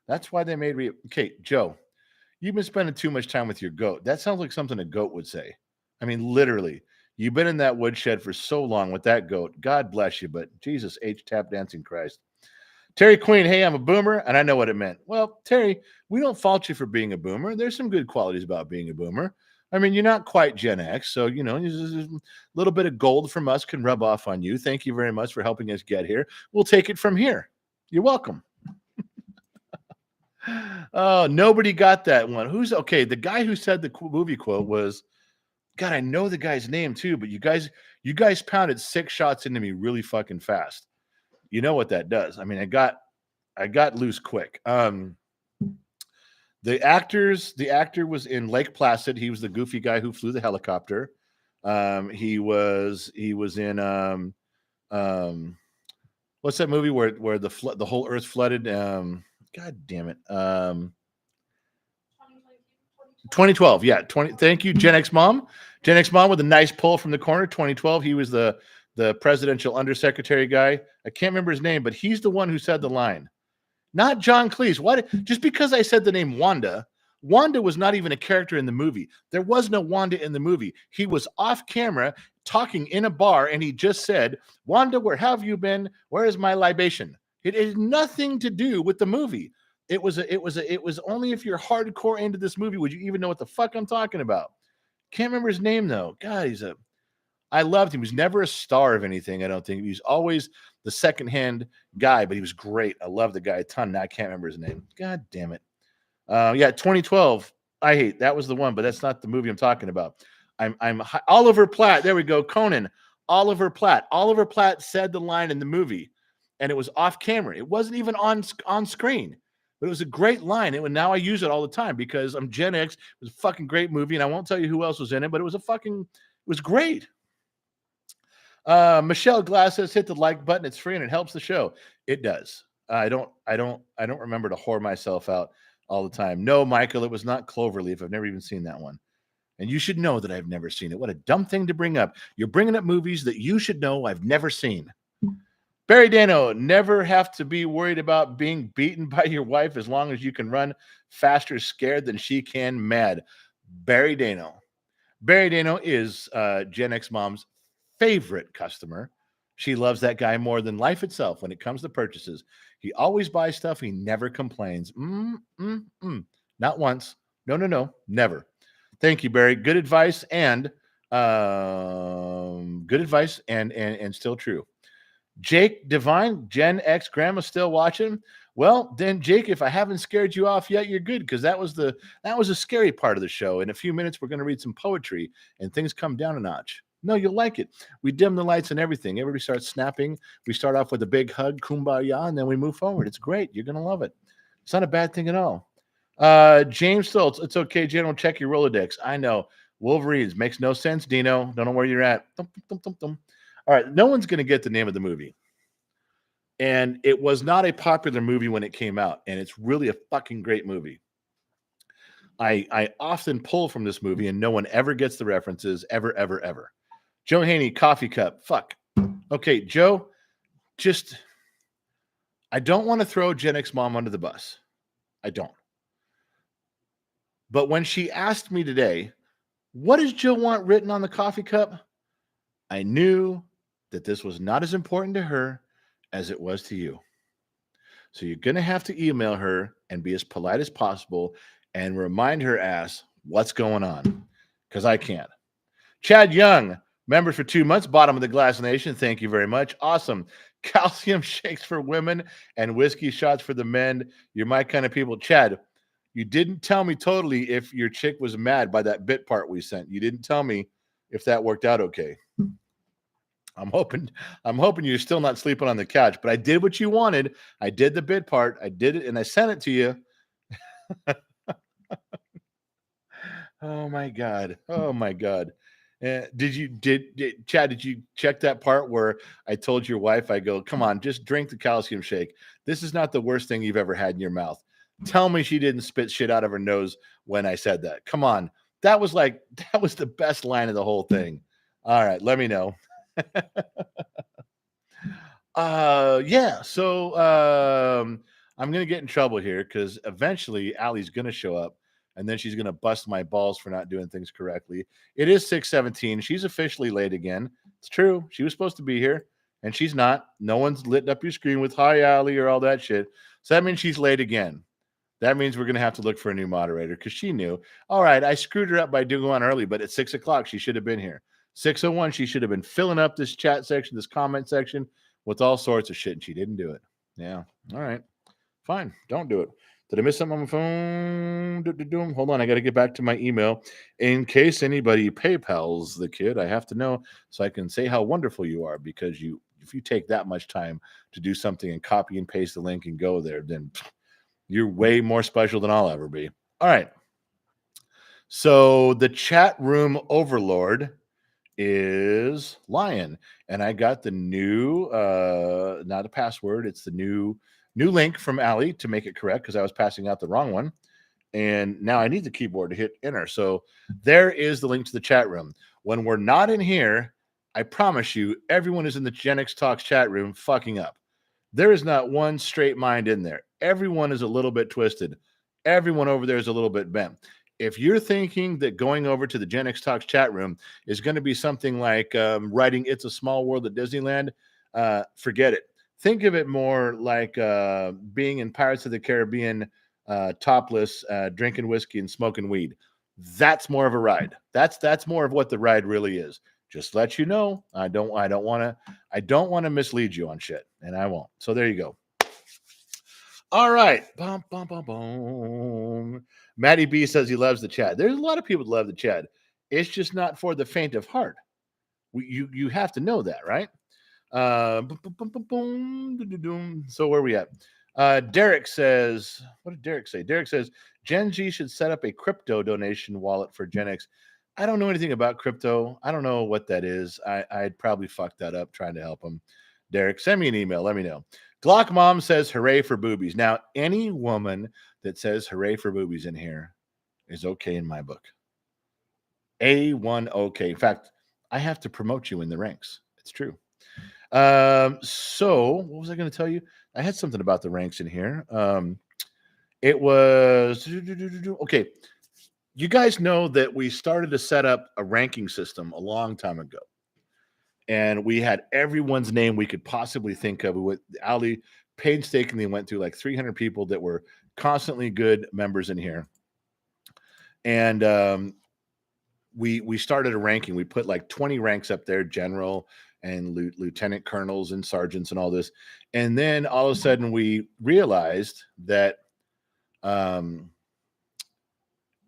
That's why they made Okay, Joe, you've been spending too much time with your goat. That sounds like something a goat would say. I mean, literally. You've been in that woodshed for so long with that goat. God bless you, but Jesus H. Tap Dancing Christ. Terry Queen, hey, I'm a boomer, and I know what it meant. Well, Terry, we don't fault you for being a boomer. There's some good qualities about being a boomer. I mean, you're not quite Gen X, so, you know, a little bit of gold from us can rub off on you. Thank you very much for helping us get here. We'll take it from here. You're welcome. Oh, nobody got that one. Okay? The guy who said the movie quote was, God, I know the guy's name too, but you guys pounded 6 shots into me really fucking fast. You know what that does. I mean, I got loose quick. The actor was in Lake Placid. He was the goofy guy who flew the helicopter. He was in what's that movie where the whole earth flooded? God damn it. 2012. Yeah. Thank you, Gen X Mom. Gen X Mom with a nice pull from the corner. 2012. He was the presidential undersecretary guy. I can't remember his name, but he's the one who said the line. Not John Cleese. What? Just because I said the name Wanda was not even a character in the movie. There was no Wanda in the movie. He was off camera talking in a bar, and he just said, "Wanda, where have you been? Where is my libation?" It had nothing to do with the movie. It was only if you're hardcore into this movie would you even know what the fuck I'm talking about. Can't remember his name though. God, I loved him. He was never a star of anything, I don't think. He was always the secondhand guy, but he was great. I love the guy a ton. Now I can't remember his name. God damn it. Yeah, 2012. I hate that was the one, but that's not the movie I'm talking about. I'm Oliver Platt. There we go. Conan. Oliver Platt. Oliver Platt said the line in the movie, and it was off camera. It wasn't even on screen, but it was a great line. And now I use it all the time because I'm Gen X. It was a fucking great movie, and I won't tell you who else was in it, but it was great. Michelle Glass says, hit the like button. It's free and it helps the show. It does. I don't remember to whore myself out all the time. No, Michael, it was not Cloverleaf. I've never even seen that one. And you should know that I've never seen it. What a dumb thing to bring up. You're bringing up movies that you should know I've never seen. Barry Dano, never have to be worried about being beaten by your wife as long as you can run faster scared than she can mad. Barry Dano. Barry Dano is Gen X Mom's favorite customer. She loves that guy more than life itself when it comes to purchases. He always buys stuff. He never complains. Not once. No, never. Thank you, Barry. Good advice and still true. Jake Divine, Gen X grandma still watching. Well, then, Jake, if I haven't scared you off yet, you're good because that was a scary part of the show. In a few minutes, we're going to read some poetry and things come down a notch. No, you'll like it. We dim the lights and everything. Everybody starts snapping. We start off with a big hug, kumbaya, and then we move forward. It's great. You're going to love it. It's not a bad thing at all. James Stoltz, it's okay, General. Check your Rolodex. I know. Wolverines makes no sense, Dino. Don't know where you're at. Thump, thump, thump, thump. All right, no one's going to get the name of the movie. And it was not a popular movie when it came out, and it's really a fucking great movie. I often pull from this movie, and no one ever gets the references, ever, ever, ever. Joe Haney, coffee cup. Fuck. Okay, Joe, just, I don't want to throw Gen X mom under the bus. I don't. But when she asked me today, what does Jill want written on the coffee cup? I knew that this was not as important to her as it was to you. So you're going to have to email her and be as polite as possible and remind her ass what's going on, because I can't. Chad Young, member for 2 months, bottom of the glass nation. Thank you very much. Awesome. Calcium shakes for women and whiskey shots for the men. You're my kind of people. Chad, you didn't tell me totally if your chick was mad by that bit part we sent. You didn't tell me if that worked out okay. I'm hoping you're still not sleeping on the couch, but I did what you wanted. I did the bit part. I did it and I sent it to you. Oh my God. Oh my God. Chad, did you check that part where I told your wife, I go, come on, just drink the calcium shake. This is not the worst thing you've ever had in your mouth. Tell me she didn't spit shit out of her nose when I said that. Come on. That was the best line of the whole thing. All right. Let me know. Yeah. So I'm gonna get in trouble here because eventually Allie's gonna show up and then she's gonna bust my balls for not doing things correctly. It is 6:17. She's officially late again. It's true. She was supposed to be here and she's not. No one's lit up your screen with hi Allie or all that shit. So that means she's late again. That means we're gonna have to look for a new moderator because she knew. All right, I screwed her up by doing one early, but at 6 o'clock she should have been here. 6:01, she should have been filling up this chat section, this comment section with all sorts of shit, and she didn't do it. Yeah. All right. Fine. Don't do it. Did I miss something on my phone? Hold on. I got to get back to my email. In case anybody PayPal's the kid, I have to know so I can say how wonderful you are because if you take that much time to do something and copy and paste the link and go there, then you're way more special than I'll ever be. All right. So the chat room overlord is Lion, and I got the new not a password, it's the new link from Allie to make it correct because I was passing out the wrong one, and now I need the keyboard to hit enter. So there is the link to the chat room. When we're not in here, I promise you everyone is in the Gen X Talks chat room fucking up. There is not one straight mind in there. Everyone is a little bit twisted. Everyone over there is a little bit bent. If you're thinking that going over to the Gen X Talks chat room is going to be something like writing It's a Small World at Disneyland, forget it. Think of it more like being in Pirates of the Caribbean, topless, drinking whiskey and smoking weed. That's more of a ride. That's more of what the ride really is. Just let you know. I don't want to mislead you on shit, and I won't. So there you go. All right. Bum, bum, bum, bum. Maddie B says he loves the chat. There's a lot of people that love the chat. It's just not for the faint of heart. You have to know that, right? So where are we at? Derek says, what did Derek say? Derek says Gen Z should set up a crypto donation wallet for Gen X. I don't know anything about crypto. I don't know what that is. I'd probably fuck that up trying to help him. Derek, send me an email. Let me know. Glock Mom says, hooray for boobies. Now, any woman that says hooray for boobies in here is okay in my book. A1 okay. In fact, I have to promote you in the ranks. It's true. So what was I going to tell you? I had something about the ranks in here. It was okay. You guys know that we started to set up a ranking system a long time ago. And we had everyone's name we could possibly think of. Ali painstakingly went through like 300 people that were constantly good members in here. And we started a ranking. We put like 20 ranks up there, general and lieutenant colonels and sergeants and all this. And then all of a sudden we realized that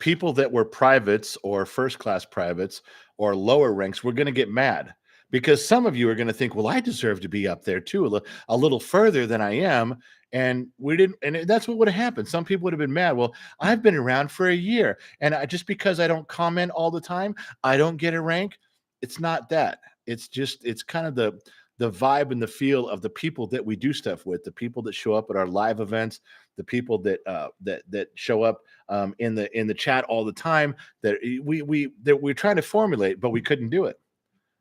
people that were privates or first class privates or lower ranks were going to get mad because some of you are going to think, well, I deserve to be up there too, a little further than I am. And we didn't, and that's what would have happened. Some people would have been mad. Well, I've been around for a year, and just because I don't comment all the time, I don't get a rank. It's not that. It's just, it's kind of the vibe and the feel of the people that we do stuff with, the people that show up at our live events, the people that show up in the chat all the time, that we're trying to formulate, but we couldn't do it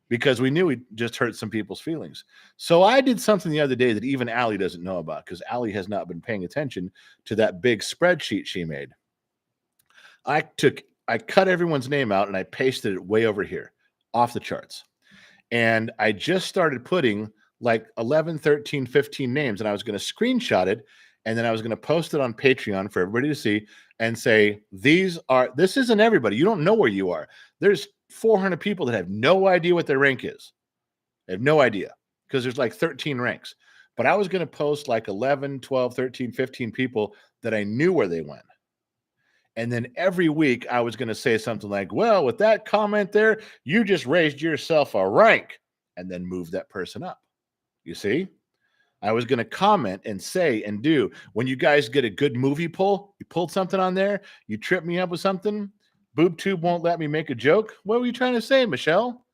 because we knew we just hurt some people's feelings. So I did something the other day that even Allie doesn't know about, because Allie has not been paying attention to that big spreadsheet she made. I cut everyone's name out and I pasted it way over here, off the charts. And I just started putting like 11, 13, 15 names, and I was going to screenshot it, and then I was going to post it on Patreon for everybody to see and say, this isn't everybody. You don't know where you are. There's 400 people that have no idea what their rank is. They have no idea because there's like 13 ranks. But I was going to post like 11, 12, 13, 15 people that I knew where they went. And then every week I was going to say something like, well, with that comment there, you just raised yourself a rank, and then move that person up. You see? I was going to comment and say and do. When you guys get a good movie pull, you pulled something on there, you trip me up with something, BoobTube won't let me make a joke. What were you trying to say, Michelle?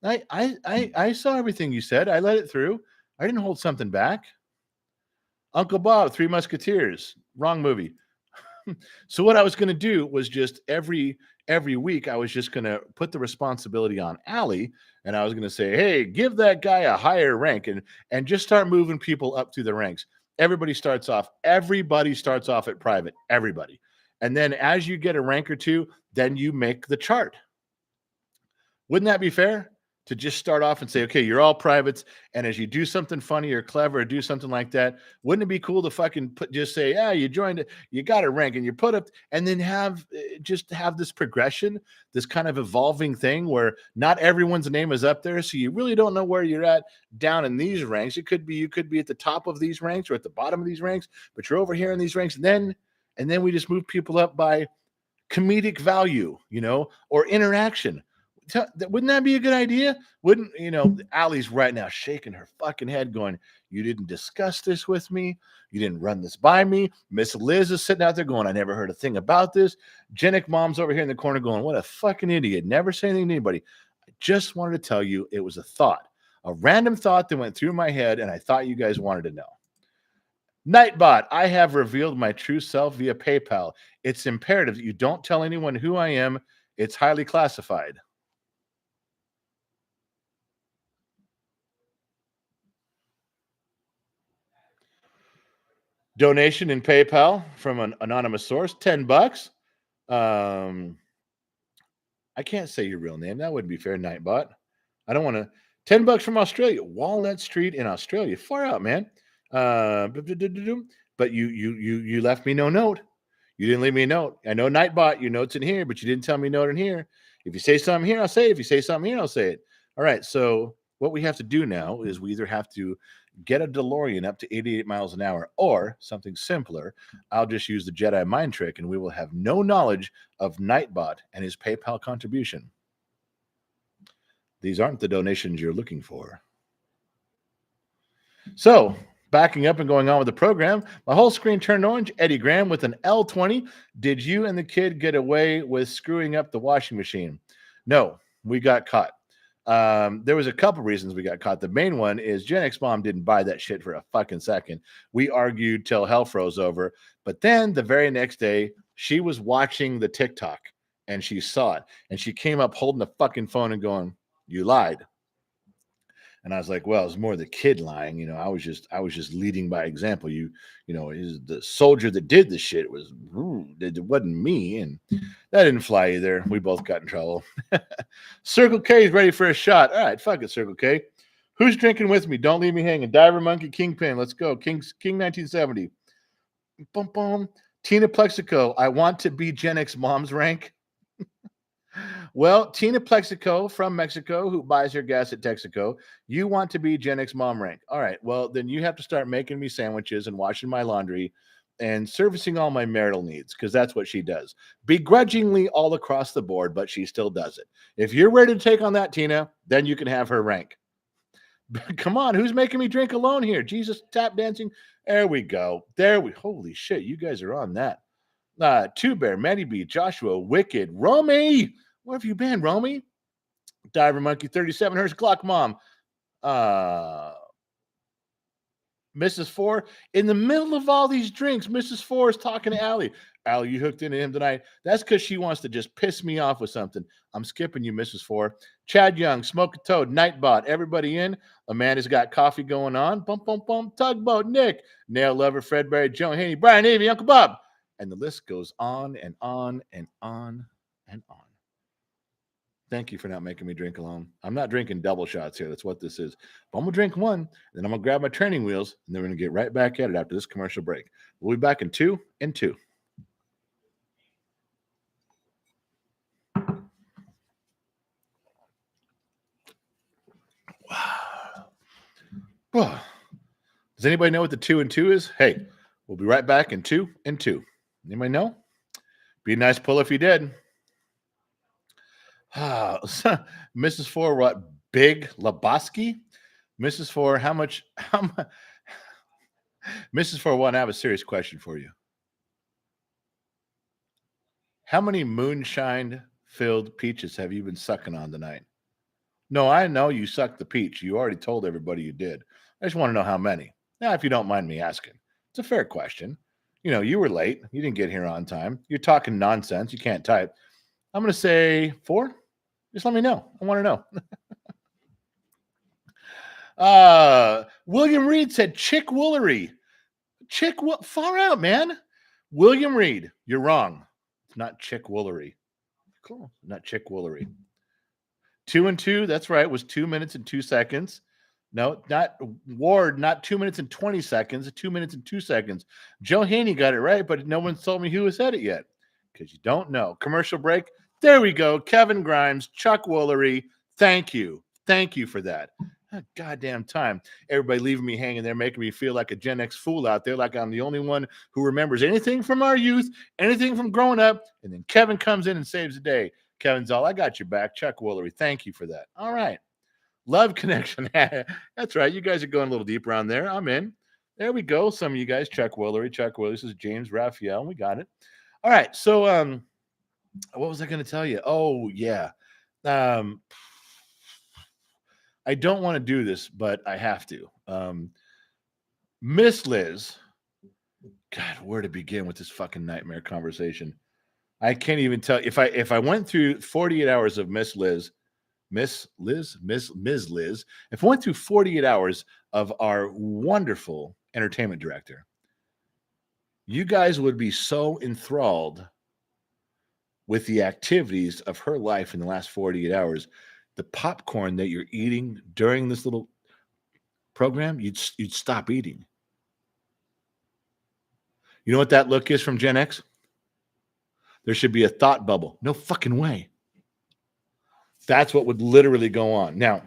I saw everything you said. I let it through. I didn't hold something back. Uncle Bob, Three Musketeers, wrong movie. So what I was going to do was just every week I was just going to put the responsibility on Allie, and I was going to say, hey, give that guy a higher rank, and just start moving people up through the ranks. Everybody starts off at private, everybody. And then as you get a rank or two, then you make the chart. Wouldn't that be fair? To just start off and say, okay, you're all privates, and as you do something funny or clever or do something like that, wouldn't it be cool to fucking just say, yeah, you joined it, you got a rank, and you put up, and then have this progression, this kind of evolving thing where not everyone's name is up there, so you really don't know where you're at down in these ranks. It could be you could be at the top of these ranks or at the bottom of these ranks, but you're over here in these ranks, and then we just move people up by comedic value, or interaction. Wouldn't that be a good idea? Wouldn't, Allie's right now shaking her fucking head going, you didn't discuss this with me. You didn't run this by me. Miss Liz is sitting out there going, I never heard a thing about this. Genic Mom's over here in the corner going, what a fucking idiot. Never say anything to anybody. I just wanted to tell you it was a random thought that went through my head, and I thought you guys wanted to know. Nightbot, I have revealed my true self via PayPal. It's imperative that you don't tell anyone who I am. It's highly classified. Donation in PayPal from an anonymous source, $10. I can't say your real name. That wouldn't be fair, Nightbot. I don't want to. $10 from Australia, Walnut Street in Australia. Far out, man. But you left me no note. You didn't leave me a note. I know Nightbot, your note's in here, but you didn't tell me note in here. If you say something here, I'll say it. If you say something here, I'll say it. All right. So what we have to do now is we either have to get a DeLorean up to 88 miles an hour, or something simpler. I'll just use the Jedi mind trick, and we will have no knowledge of Nightbot and his PayPal contribution. These aren't the donations you're looking for. So, backing up and going on with the program, my whole screen turned orange. Eddie Graham with an L20. Did you and the kid get away with screwing up the washing machine? No, we got caught. There was a couple reasons we got caught. The main one is Gen X Mom didn't buy that shit for a fucking second. We argued till hell froze over. But then the very next day, she was watching the TikTok and she saw it. And she came up holding the fucking phone and going, you lied. And I was like, well, it's more the kid lying. I was just leading by example. Is the soldier that did the shit. It wasn't me. And that didn't fly either. We both got in trouble. Circle K is ready for a shot. All right, fuck it, Circle K. Who's drinking with me? Don't leave me hanging. Diver Monkey Kingpin. Let's go. King 1970. Boom, boom. Tina Plexico. I want to be Gen X Mom's rank. Well, Tina Plexico from Mexico, who buys her gas at Texaco, you want to be Gen X Mom rank. All right, well, then you have to start making me sandwiches and washing my laundry and servicing all my marital needs, because that's what she does. Begrudgingly all across the board, but she still does it. If you're ready to take on that, Tina, then you can have her rank. Come on, who's making me drink alone here? Jesus, tap dancing. There we go. Holy shit, you guys are on that. Two Bear, Matty B, Joshua, Wicked, Romy. Where have you been, Romy? Diver Monkey 37 Hertz, Clock Mom. Mrs. Four, in the middle of all these drinks, Mrs. Four is talking to Allie. Allie, you hooked into him tonight. That's because she wants to just piss me off with something. I'm skipping you, Mrs. Four. Chad Young, Smoke a Toad, Nightbot, everybody in. Amanda's got coffee going on. Bump, bump, bump. Tugboat, Nick, Nail Lover, Fred Berry, Joe Haney, Brian Avey, Uncle Bob. And the list goes on and on and on and on. Thank you for not making me drink alone. I'm not drinking double shots here. That's what this is. But I'm going to drink one, then I'm going to grab my training wheels, and then we're going to get right back at it after this commercial break. We'll be back in 2 and 2. Wow. Does anybody know what the 2 and 2 is? Hey, we'll be right back in 2 and 2. Anybody know? Be a nice pull if you did. Mrs. Four, what? Big Lebowski? Mrs. Four, how much? Mrs. Four, one, I have a serious question for you. How many moonshine-filled peaches have you been sucking on tonight? No, I know you sucked the peach. You already told everybody you did. I just want to know how many. Now, if you don't mind me asking. It's a fair question. You know, you were late. You didn't get here on time. You're talking nonsense. You can't type. I'm going to say 4. Just let me know. I want to know. William Reed said Chick Woolery. Far out, man. William Reed, you're wrong. It's not Chick Woolery. Cool. Not Chick Woolery. 2 and 2, that's right, was 2 minutes and 2 seconds. No, not Ward, not 2 minutes and 20 seconds, 2 minutes and 2 seconds. Joe Haney got it right, but no one's told me who has said it yet because you don't know. Commercial break. There we go. Kevin Grimes, Chuck Woolery. Thank you. Thank you for that. Goddamn time. Everybody leaving me hanging there, making me feel like a Gen X fool out there, like I'm the only one who remembers anything from our youth, anything from growing up. And then Kevin comes in and saves the day. Kevin's all, I got your back. Chuck Woolery. Thank you for that. All right. Love connection. That's right. You guys are going a little deeper on there. I'm in. There we go. Some of you guys, Chuck Woolery. This is James Raphael. We got it. All right. So, what was I going to tell you? Oh, yeah. I don't want to do this, but I have to. Miss Liz. God, where to begin with this fucking nightmare conversation? I can't even tell. If I went through 48 hours of Miss Liz, if I went through 48 hours of our wonderful entertainment director, you guys would be so enthralled with the activities of her life in the last 48 hours. The popcorn that you're eating during this little program, you'd stop eating. You know what that look is from Gen X? There should be a thought bubble. No fucking way. That's what would literally go on. Now,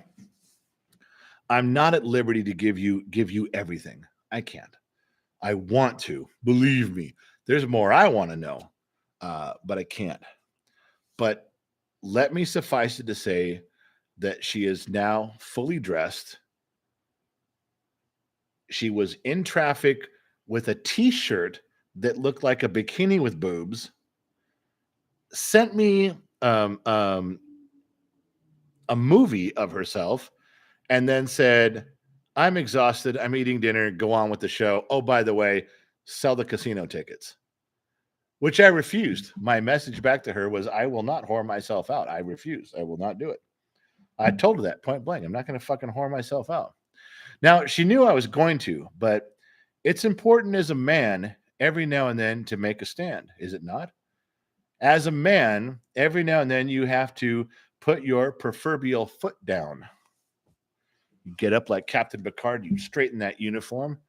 I'm not at liberty to give you everything. I can't. I want to. Believe me. There's more I want to know, but I can't. But let me suffice it to say that she is now fully dressed. She was in traffic with a T-shirt that looked like a bikini with boobs. Sent me a movie of herself, and then said, "I'm exhausted. I'm eating dinner. Go on with the show. Oh, by the way, sell the casino tickets." Which I refused. My message back to her was, "I will not whore myself out. I refuse. I will not do it." I told her that point blank. I'm not going to fucking whore myself out. Now, she knew I was going to, but it's important as a man every now and then to make a stand, is it not? As a man, every now and then you have to put your proverbial foot down. You get up like Captain Picard, you straighten that uniform.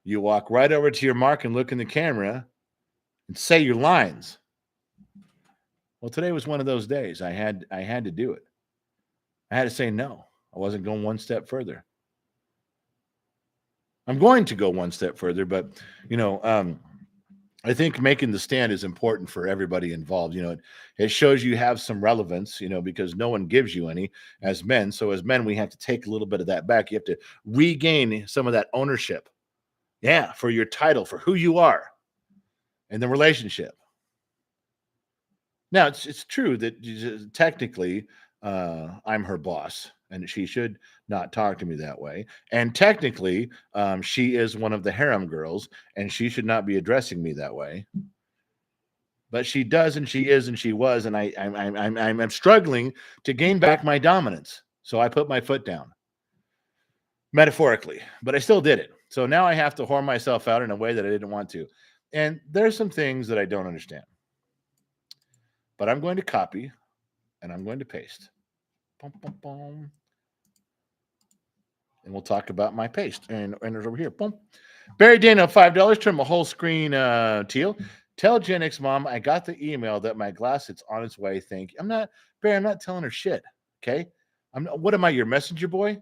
You walk right over to your mark and look in the camera and say your lines. Well, today was one of those days. I had to do it. I had to say no. I wasn't going one step further. I'm going to go one step further, but I think making the stand is important for everybody involved. It shows you have some relevance, because no one gives you any as men. So as men, we have to take a little bit of that back. You have to regain some of that ownership. Yeah, for your title, for who you are in the relationship. Now, it's true that technically I'm her boss and she should not talk to me that way. And technically, she is one of the harem girls and she should not be addressing me that way. But she does, and she is, and she was, and I'm struggling to gain back my dominance. So I put my foot down, metaphorically, but I still did it. So now I have to whore myself out in a way that I didn't want to. And there's some things that I don't understand. But I'm going to copy and I'm going to paste. Boom, boom, boom. And we'll talk about my paste. And it's over here. Boom. Barry Dana, $5. Turn my whole screen teal. Tell Gen X mom I got the email that my glass is on its way. Thank you. Barry, I'm not telling her shit. Okay. What am I, your messenger boy?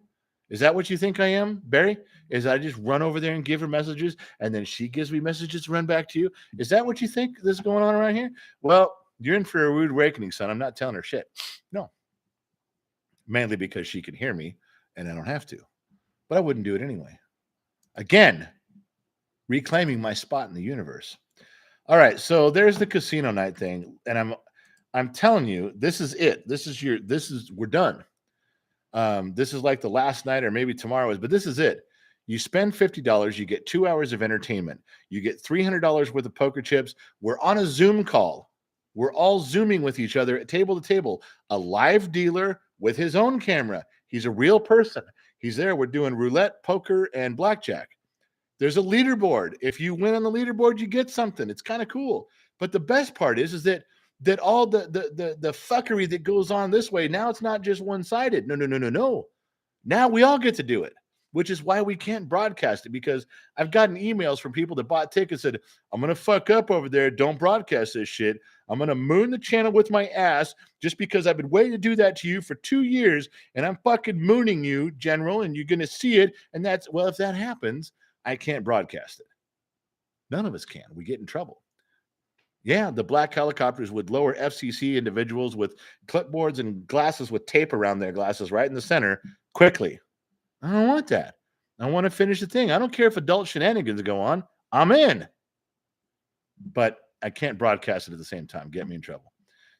Is that what you think I am, Barry? Is I just run over there and give her messages and then she gives me messages to run back to you? Is that what you think is going on around here? Well, you're in for a rude awakening, son. I'm not telling her shit. No. Mainly because she can hear me and I don't have to. But I wouldn't do it anyway. Again, reclaiming my spot in the universe. All right, so there's the casino night thing, and I'm telling you, this is it. We're done. This is like the last night or maybe tomorrow is, but this is it. You spend $50, you get 2 hours of entertainment. You get $300 worth of poker chips. We're on a Zoom call. We're all Zooming with each other at table to table. A live dealer with his own camera. He's a real person. He's there. We're doing roulette, poker, and blackjack. There's a leaderboard. If you win on the leaderboard, you get something. It's kind of cool. But the best part is that all the fuckery that goes on this way, now it's not just one-sided. No. Now we all get to do it, which is why we can't broadcast it, because I've gotten emails from people that bought tickets and said, I'm going to fuck up over there. Don't broadcast this shit. I'm going to moon the channel with my ass just because I've been waiting to do that to you for 2 years, and I'm fucking mooning you, General, and you're going to see it. And if that happens, I can't broadcast it. None of us can. We get in trouble. Yeah, the black helicopters would lower FCC individuals with clipboards and glasses with tape around their glasses right in the center quickly. I don't want that. I want to finish the thing. I don't care if adult shenanigans go on. I'm in. But I can't broadcast it at the same time. Get me in trouble.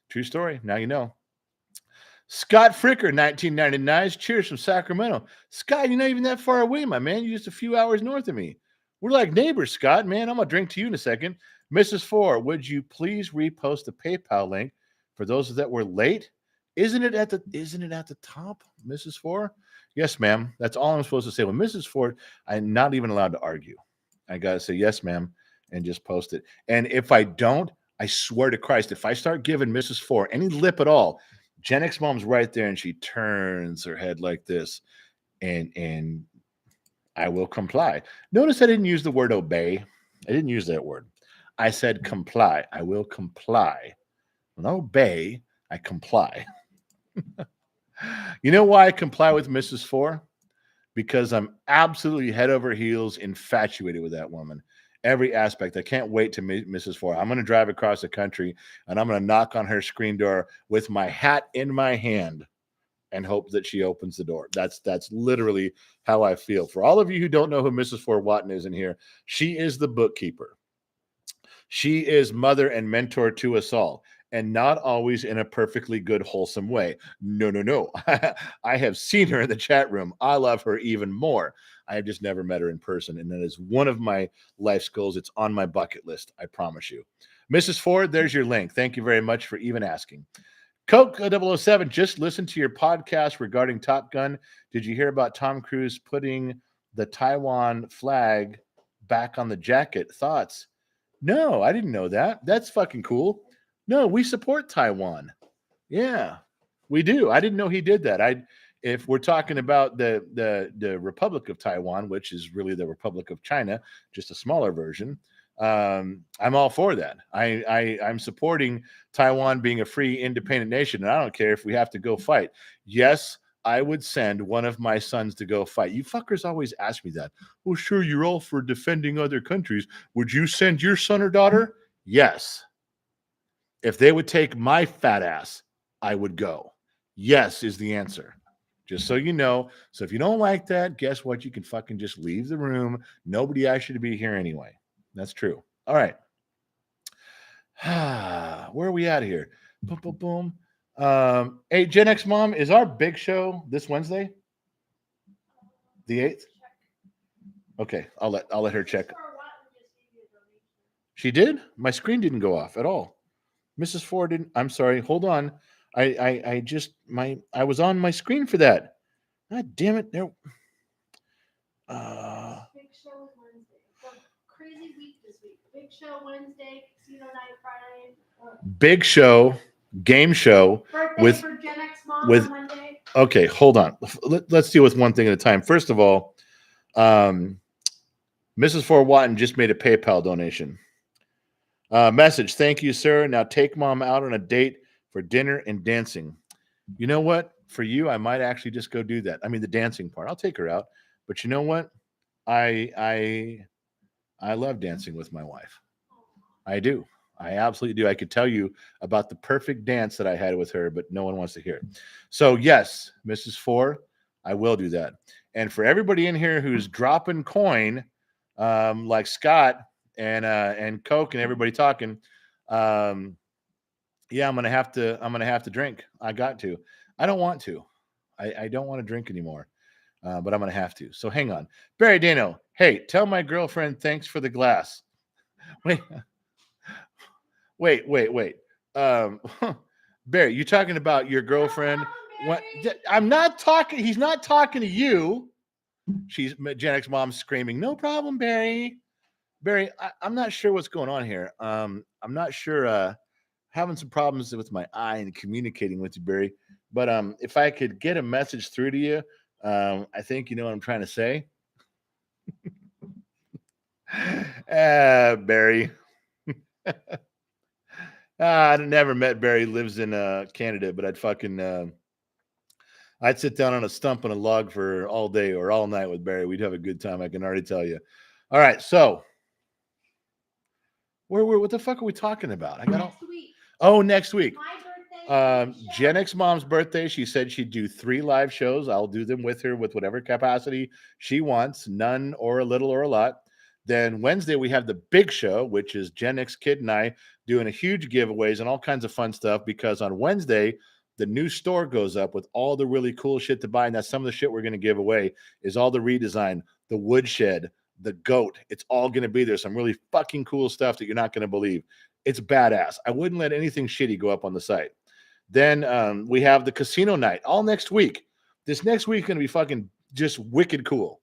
True story. Now you know. Scott Fricker, 1999. Cheers from Sacramento. Scott, you're not even that far away, my man. You're just a few hours north of me. We're like neighbors, Scott, man. I'm going to drink to you in a second. Mrs. Four, would you please repost the PayPal link for those that were late? Isn't it at the top, Mrs. Four? Yes, ma'am. That's all I'm supposed to say. When Mrs. Ford, I'm not even allowed to argue. I got to say, yes, ma'am, and just post it. And if I don't, I swear to Christ, if I start giving Mrs. Four any lip at all, Gen X mom's right there and she turns her head like this, and I will comply. Notice I didn't use the word obey. I didn't use that word. I said comply. I will comply. When I obey, I comply. You know why I comply with Mrs. Four? Because I'm absolutely head over heels infatuated with that woman. Every aspect. I can't wait to meet Mrs. Four. I'm going to drive across the country and I'm going to knock on her screen door with my hat in my hand and hope that she opens the door. That's literally how I feel. For all of you who don't know who Mrs. Four Watton is in here, she is the bookkeeper. She is mother and mentor to us all, and not always in a perfectly good, wholesome way. No. I have seen her in the chat room. I love her even more. I have just never met her in person, and that is one of my life's goals. It's on my bucket list, I promise you. Mrs. Ford, there's your link. Thank you very much for even asking. Coke 007, just listen to your podcast regarding Top Gun. Did you hear about Tom Cruise putting the Taiwan flag back on the jacket? Thoughts? No, I didn't know that. That's fucking cool. No, we support Taiwan. Yeah, we do. I didn't know he did that. If we're talking about the Republic of Taiwan, which is really the Republic of China, just a smaller version, I'm all for that. I'm supporting Taiwan being a free, independent nation, and I don't care if we have to go fight. Yes, I would send one of my sons to go fight. You fuckers always ask me that. Well, sure, you're all for defending other countries. Would you send your son or daughter? Yes. If they would take my fat ass, I would go. Yes is the answer. Just so you know. So if you don't like that, guess what? You can fucking just leave the room. Nobody asked you to be here anyway. That's true. All right. Where are we at here? Boom, boom, boom. Hey, Gen X Mom, is our big show this Wednesday? The 8th? Okay, I'll let her check. She did? My screen didn't go off at all. Mrs. Ford didn't. I'm sorry. Hold on. I was on my screen for that. God damn it. There. Big show Wednesday. It's a crazy week this week. Big show Wednesday, casino night Friday. Big show, game show. Birthday with for Gen X Mom with on Monday. Okay, hold on. Let's deal with one thing at a time. First of all, Mrs. Ford Watton just made a PayPal donation. Message, thank you, sir. Now take mom out on a date for dinner and dancing. You know what? For you, I might actually just go do that. I mean, the dancing part. I'll take her out. But you know what? I love dancing with my wife. I do. I absolutely do. I could tell you about the perfect dance that I had with her, but no one wants to hear it. So yes, Mrs. Ford, I will do that. And for everybody in here who's dropping coin, like Scott and Coke and everybody talking, yeah, I'm gonna have to drink. I got to. I don't want to. I don't want to drink anymore. But I'm gonna have to. So hang on. Barry Dano, hey, tell my girlfriend thanks for the glass. Wait. Barry, you talking about your girlfriend? What? I'm not talking. He's not talking to you. She's Gen X mom screaming, "No problem, Barry." Barry, I'm not sure what's going on here. I'm not sure. Having some problems with my eye and communicating with you, Barry. But if I could get a message through to you, I think you know what I'm trying to say. Barry. I never met Barry. Lives in Canada, but I'd sit down on a stump on a log for all day or all night with Barry. We'd have a good time. I can already tell you. All right, so what the fuck are we talking about? Next week. Oh, next week. My birthday. Gen X Mom's birthday. She said she'd do 3 live shows. I'll do them with her with whatever capacity she wants, none or a little or a lot. Then Wednesday we have the big show, which is Gen X Kid and I doing a huge giveaways and all kinds of fun stuff. Because on Wednesday the new store goes up with all the really cool shit to buy, and that's some of the shit we're going to give away. Is all the redesign, the woodshed, the goat. It's all going to be there. Some really fucking cool stuff that you're not going to believe. It's badass. I wouldn't let anything shitty go up on the site. Then we have the casino night all next week. This next week is going to be fucking just wicked cool.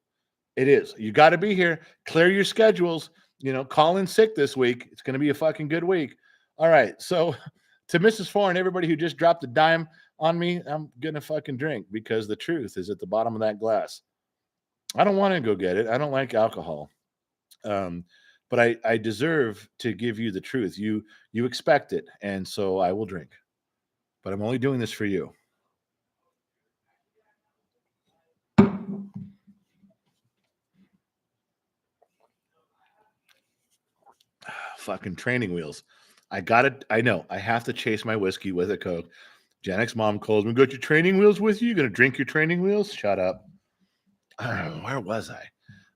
It is. You got to be here. Clear your schedules. You know, call in sick this week. It's going to be a fucking good week. All right. So to Mrs. Four and everybody who just dropped a dime on me, I'm going to fucking drink because the truth is at the bottom of that glass. I don't want to go get it. I don't like alcohol. But I deserve to give you the truth. You expect it. And so I will drink. But I'm only doing this for you. Fucking training wheels. I got it. I know. I have to chase my whiskey with a Coke. Gen X mom calls me, got your training wheels with you? You gonna drink your training wheels? Shut up. Where was I?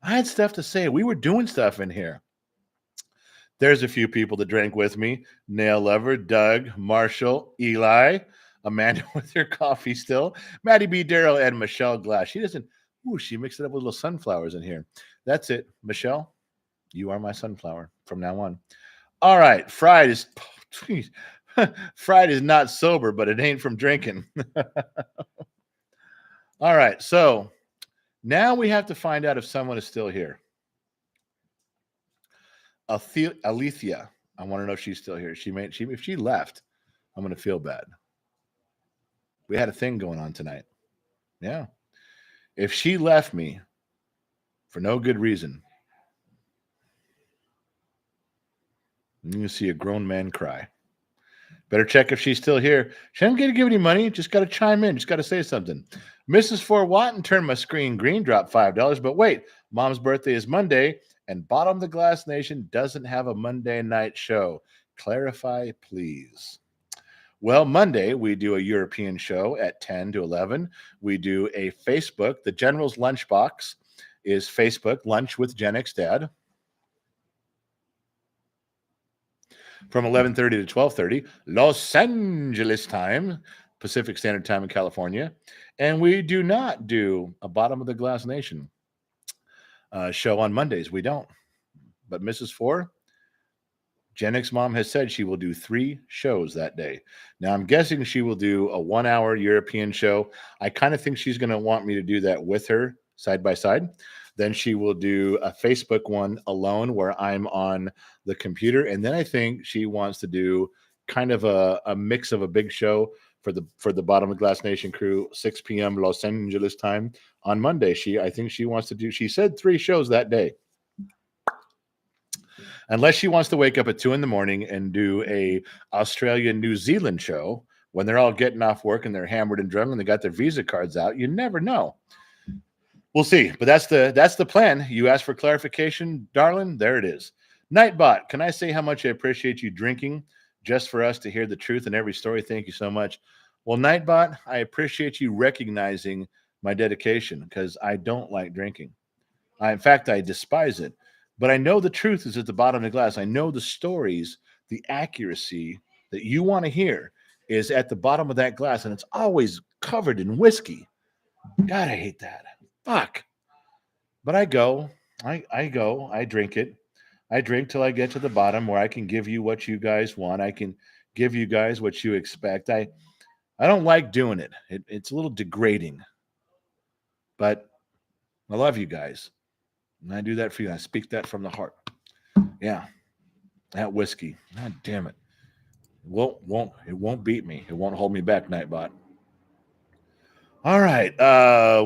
I had stuff to say. We were doing stuff in here. There's a few people that drank with me. Nail Lover, Doug, Marshall, Eli, Amanda with her coffee still, Maddie B. Darrell, and Michelle Glass. She doesn't, she mixed it up with little sunflowers in here. That's it. Michelle, you are my sunflower from now on. All right. Fried is not sober, but it ain't from drinking. All right. So now we have to find out if someone is still here. Alethea, I want to know if she's still here. If she left, I'm going to feel bad. We had a thing going on tonight. Yeah. If she left me for no good reason, you see a grown man cry. Better check if she's still here. She doesn't get to give any money. Just got to chime in. Just got to say something. Mrs. Fort Watton turned my screen green, dropped $5. But wait, Mom's birthday is Monday, and Bottom of the Glass Nation doesn't have a Monday night show. Clarify, please. Well, Monday, we do a European show at 10 to 11. We do a Facebook. The General's Lunchbox is Facebook, Lunch with Gen X Dad. From 11:30 to 12:30, Los Angeles time, Pacific Standard Time in California. And we do not do a Bottom of the Glass Nation show on Mondays. We don't. But Mrs. Four, Gen X Mom has said she will do 3 shows that day. Now, I'm guessing she will do a 1-hour European show. I kind of think she's going to want me to do that with her side by side. Then she will do a Facebook one alone where I'm on the computer. And then I think she wants to do kind of a mix of a big show for the Bottom of Glass Nation crew, 6 p.m. Los Angeles time on Monday. I think she wants to do, she said 3 shows that day. Unless she wants to wake up at 2 a.m. and do a Australia, New Zealand show when they're all getting off work and they're hammered and drunk and they got their Visa cards out. You never know. We'll see. But that's the plan. You asked for clarification, darling. There it is. Nightbot, can I say how much I appreciate you drinking just for us to hear the truth in every story? Thank you so much. Well, Nightbot, I appreciate you recognizing my dedication because I don't like drinking. In fact, I despise it. But I know the truth is at the bottom of the glass. I know the stories, the accuracy that you want to hear is at the bottom of that glass, and it's always covered in whiskey. God, I hate that. Fuck. But I go, I drink it. I drink till I get to the bottom where I can give you what you guys want. I can give you guys what you expect. I don't like doing it. It's a little degrading. But I love you guys. And I do that for you. I speak that from the heart. Yeah. That whiskey. God damn it. It won't beat me. It won't hold me back, Nightbot. All right.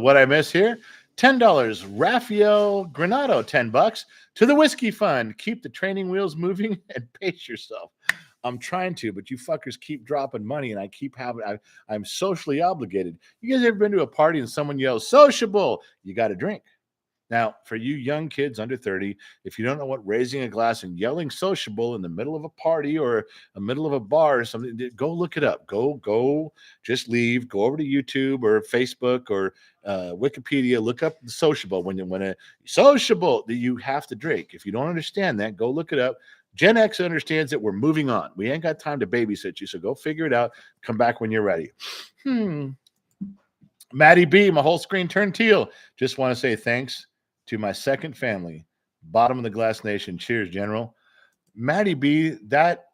What I miss here? $10. Raphael Granado, $10 to the whiskey fund. Keep the training wheels moving and pace yourself. I'm trying to, but you fuckers keep dropping money and I keep having, I'm socially obligated. You guys ever been to a party and someone yells, sociable? You got to drink. Now, for you young kids under 30, if you don't know what raising a glass and yelling sociable in the middle of a party or the middle of a bar or something, go look it up. Go, just leave. Go over to YouTube or Facebook or Wikipedia. Look up the sociable. When a sociable, that you have to drink. If you don't understand that, go look it up. Gen X understands that we're moving on. We ain't got time to babysit you, so go figure it out. Come back when you're ready. Maddie B, my whole screen turned teal. Just want to say thanks to my second family, Bottom of the Glass Nation. Cheers, General. Maddie B, that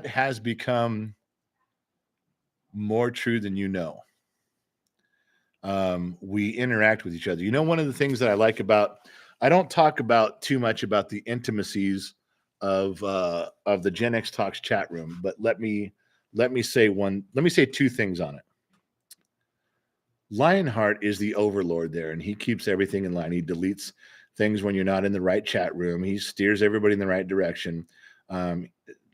has become more true than you know. We interact with each other. You know, one of the things that I like about, I don't talk about too much about the intimacies of the Gen X Talks chat room, but let me say 2 things on it. Lionheart is the overlord there, and he keeps everything in line. He deletes things when you're not in the right chat room. He steers everybody in the right direction.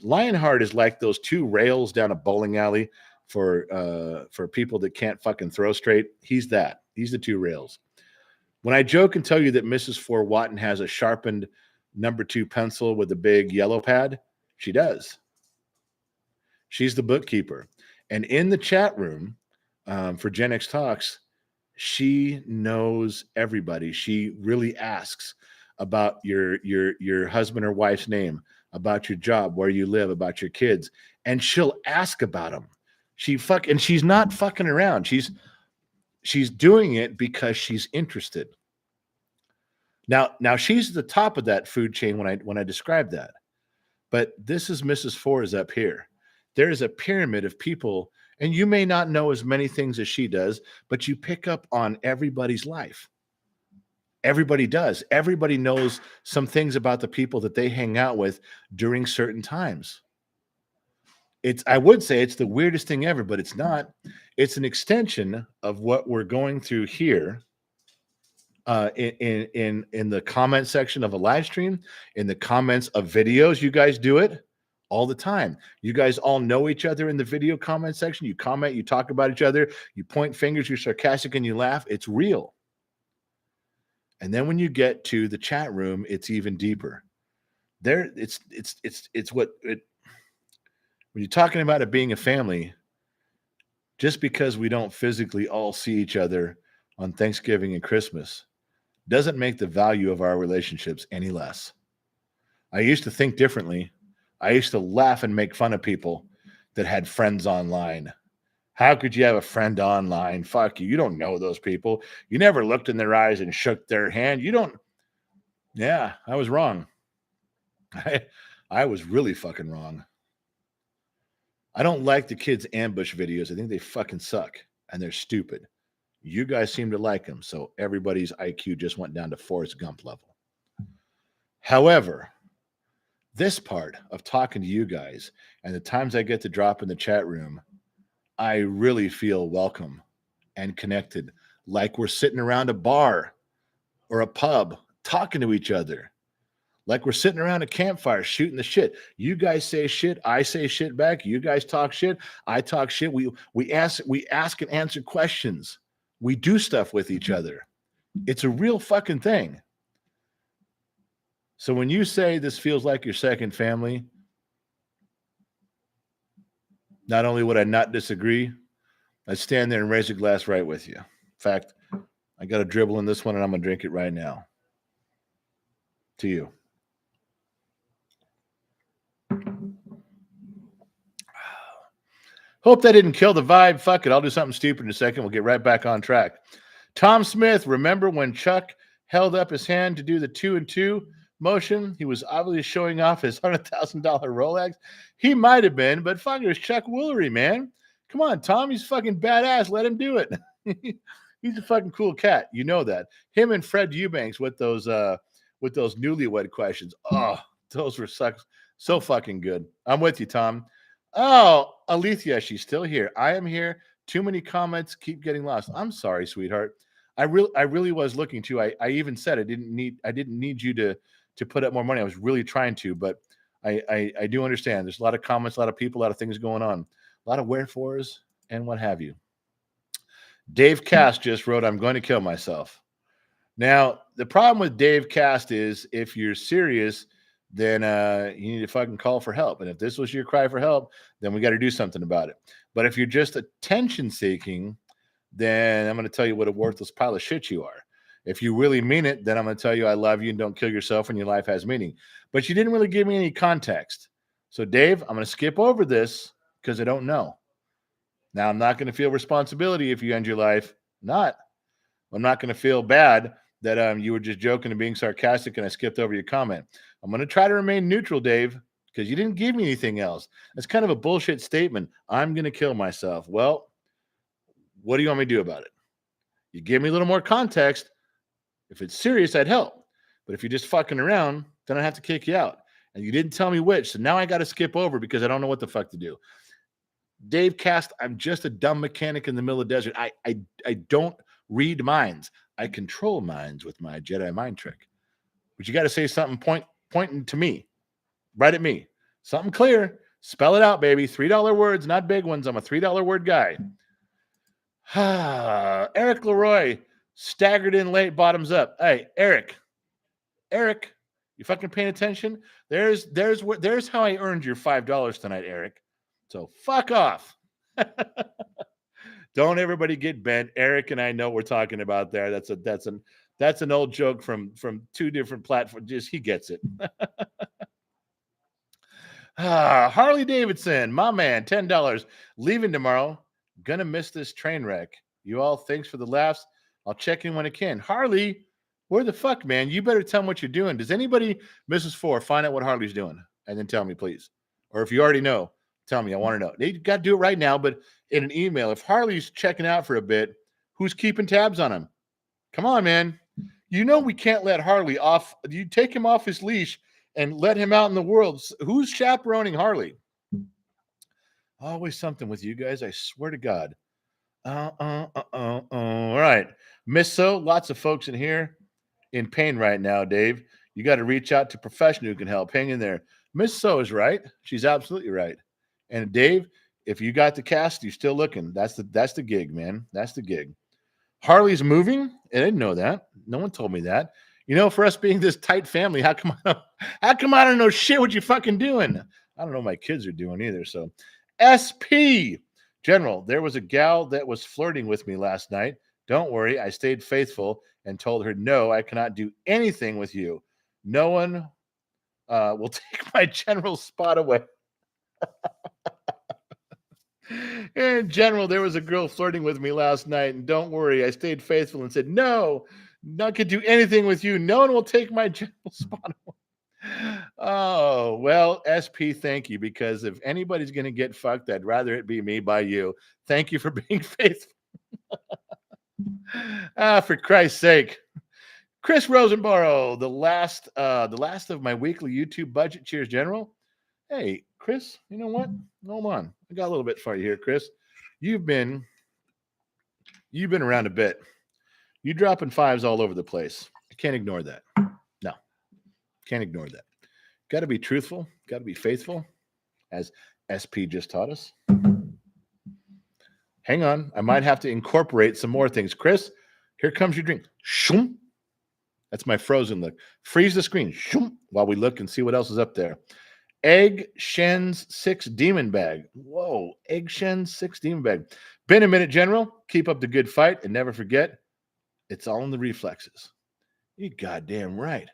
Lionheart is like those 2 rails down a bowling alley for people that can't fucking throw straight. He's that. He's the 2 rails. When I joke and tell you that Mrs. Fort Watton has a sharpened number 2 pencil with a big yellow pad, she does. She's the bookkeeper. And in the chat room, for Gen X Talks, she knows everybody. She really asks about your husband or wife's name, about your job, where you live, about your kids, and she'll ask about them. And she's not fucking around. She's doing it because she's interested. Now she's the top of that food chain when I describe that. But this is Mrs. Four is up here. There is a pyramid of people. And you may not know as many things as she does, but you pick up on everybody's life. Everybody does. Everybody knows some things about the people that they hang out with during certain times. I would say it's the weirdest thing ever, but it's not. It's an extension of what we're going through here in the comment section of a live stream, in the comments of videos. You guys do it all the time. You guys all know each other in the video comment section. You comment, you talk about each other, you point fingers, you're sarcastic, and you laugh. It's real. And then when you get to the chat room, it's even deeper. There, it's what it. When you're talking about it being a family, just because we don't physically all see each other on Thanksgiving and Christmas doesn't make the value of our relationships any less. I used to think differently. I used to laugh and make fun of people that had friends online. How could you have a friend online? Fuck you. You don't know those people. You never looked in their eyes and shook their hand. You don't. Yeah, I was wrong. I was really fucking wrong. I don't like the kids' ambush videos. I think they fucking suck and they're stupid. You guys seem to like them, so everybody's IQ just went down to Forrest Gump level. However, this part of talking to you guys and the times I get to drop in the chat room, I really feel welcome and connected, like we're sitting around a bar or a pub talking to each other, like we're sitting around a campfire shooting the shit. You guys say shit, I say shit back. You guys talk shit, I talk shit. We ask and answer questions. We do stuff with each other. It's a real fucking thing. So when you say this feels like your second family, not only would I not disagree, I'd stand there and raise a glass right with you. In fact, I got a dribble in this one and I'm going to drink it right now. To you. Hope that didn't kill the vibe. Fuck it. I'll do something stupid in a second. We'll get right back on track. Tom Smith, remember when Chuck held up his hand to do the 2 and 2 motion? He was obviously showing off his $100,000 Rolex. He might have been, but fuck, it was Chuck Woolery, man. Come on, Tom. He's fucking badass. Let him do it. He's a fucking cool cat. You know that. Him and Fred Eubanks with those newlywed questions. Oh, those were so fucking good. I'm with you, Tom. Oh, Alethea, she's still here. I am here. Too many comments keep getting lost. I'm sorry, sweetheart. I really was looking to. I even said I didn't need you to put up more money. I was really trying to, but I do understand. There's a lot of comments, a lot of people, a lot of things going on, a lot of wherefores and what have you. Dave Cast just wrote, "I'm going to kill myself." Now, the problem with Dave Cast is if you're serious, then you need to fucking call for help. And if this was your cry for help, then we got to do something about it. But if you're just attention seeking, then I'm going to tell you what a worthless pile of shit you are. If you really mean it, then I'm going to tell you I love you and don't kill yourself and your life has meaning. But you didn't really give me any context. So, Dave, I'm going to skip over this because I don't know. Now, I'm not going to feel responsibility if you end your life. I'm not going to feel bad that you were just joking and being sarcastic and I skipped over your comment. I'm going to try to remain neutral, Dave, because you didn't give me anything else. That's kind of a bullshit statement. I'm going to kill myself. Well, what do you want me to do about it? You give me a little more context. If it's serious, I'd help. But if you're just fucking around, then I have to kick you out. And you didn't tell me which, so now I got to skip over because I don't know what the fuck to do. Dave Cast, I'm just a dumb mechanic in the middle of the desert. I don't read minds. I control minds with my Jedi mind trick. But you got to say something pointing to me, right at me. Something clear. Spell it out, baby. $3 words, not big ones. I'm a $3 word guy. Eric Leroy staggered in late, bottoms up. Hey, Eric, you fucking paying attention? There's how I earned your $5 tonight, Eric. So fuck off. Don't everybody get bent. Eric and I know what we're talking about there. That's an old joke from two different platforms. Just he gets it. Harley Davidson, my man, $10. Leaving tomorrow. Gonna miss this train wreck. You all, thanks for the laughs. I'll check in when I can. Harley, where the fuck, man? You better tell me what you're doing. Does anybody, Mrs. Four, find out what Harley's doing? And then tell me, please. Or if you already know, tell me. I want to know. You got to do it right now, but in an email. If Harley's checking out for a bit, who's keeping tabs on him? Come on, man. You know we can't let Harley off. You take him off his leash and let him out in the world. Who's chaperoning Harley? Always something with you guys. I swear to God. All right. Miss So, lots of folks in here in pain right now, Dave. You got to reach out to a professional who can help. Hang in there. Miss So is right. She's absolutely right. And Dave, if you got the cast, you're still looking. That's the gig, man. That's the gig. Harley's moving. I didn't know that. No one told me that. You know, for us being this tight family, how come I don't know shit what you fucking doing? I don't know what my kids are doing either. So SP General, there was a gal that was flirting with me last night. Don't worry, I stayed faithful and told her, no, I cannot do anything with you. No one will take my general spot away. In general, there was a girl flirting with me last night, and don't worry, I stayed faithful and said, no, not gonna do anything with you. No one will take my general spot away. Oh, well, SP, thank you, because if anybody's gonna get fucked, I'd rather it be me by you. Thank you for being faithful. For Christ's sake. Chris Rosenborough, the last of my weekly YouTube budget. Cheers, General. Hey, Chris, you know what? Hold on. I got a little bit for you here, Chris. You've been around a bit. You dropping fives all over the place. I can't ignore that. No, can't ignore that. Got to be truthful. Got to be faithful, as SP just taught us. Hang on. I might have to incorporate some more things. Chris, here comes your drink. Shoom. That's my frozen look. Freeze the screen. Shoom, while we look and see what else is up there. Egg Shen's 6 Demon Bag. Whoa, Egg Shen's 6 Demon Bag. Been a minute, General. Keep up the good fight and never forget, it's all in the reflexes. You goddamn right.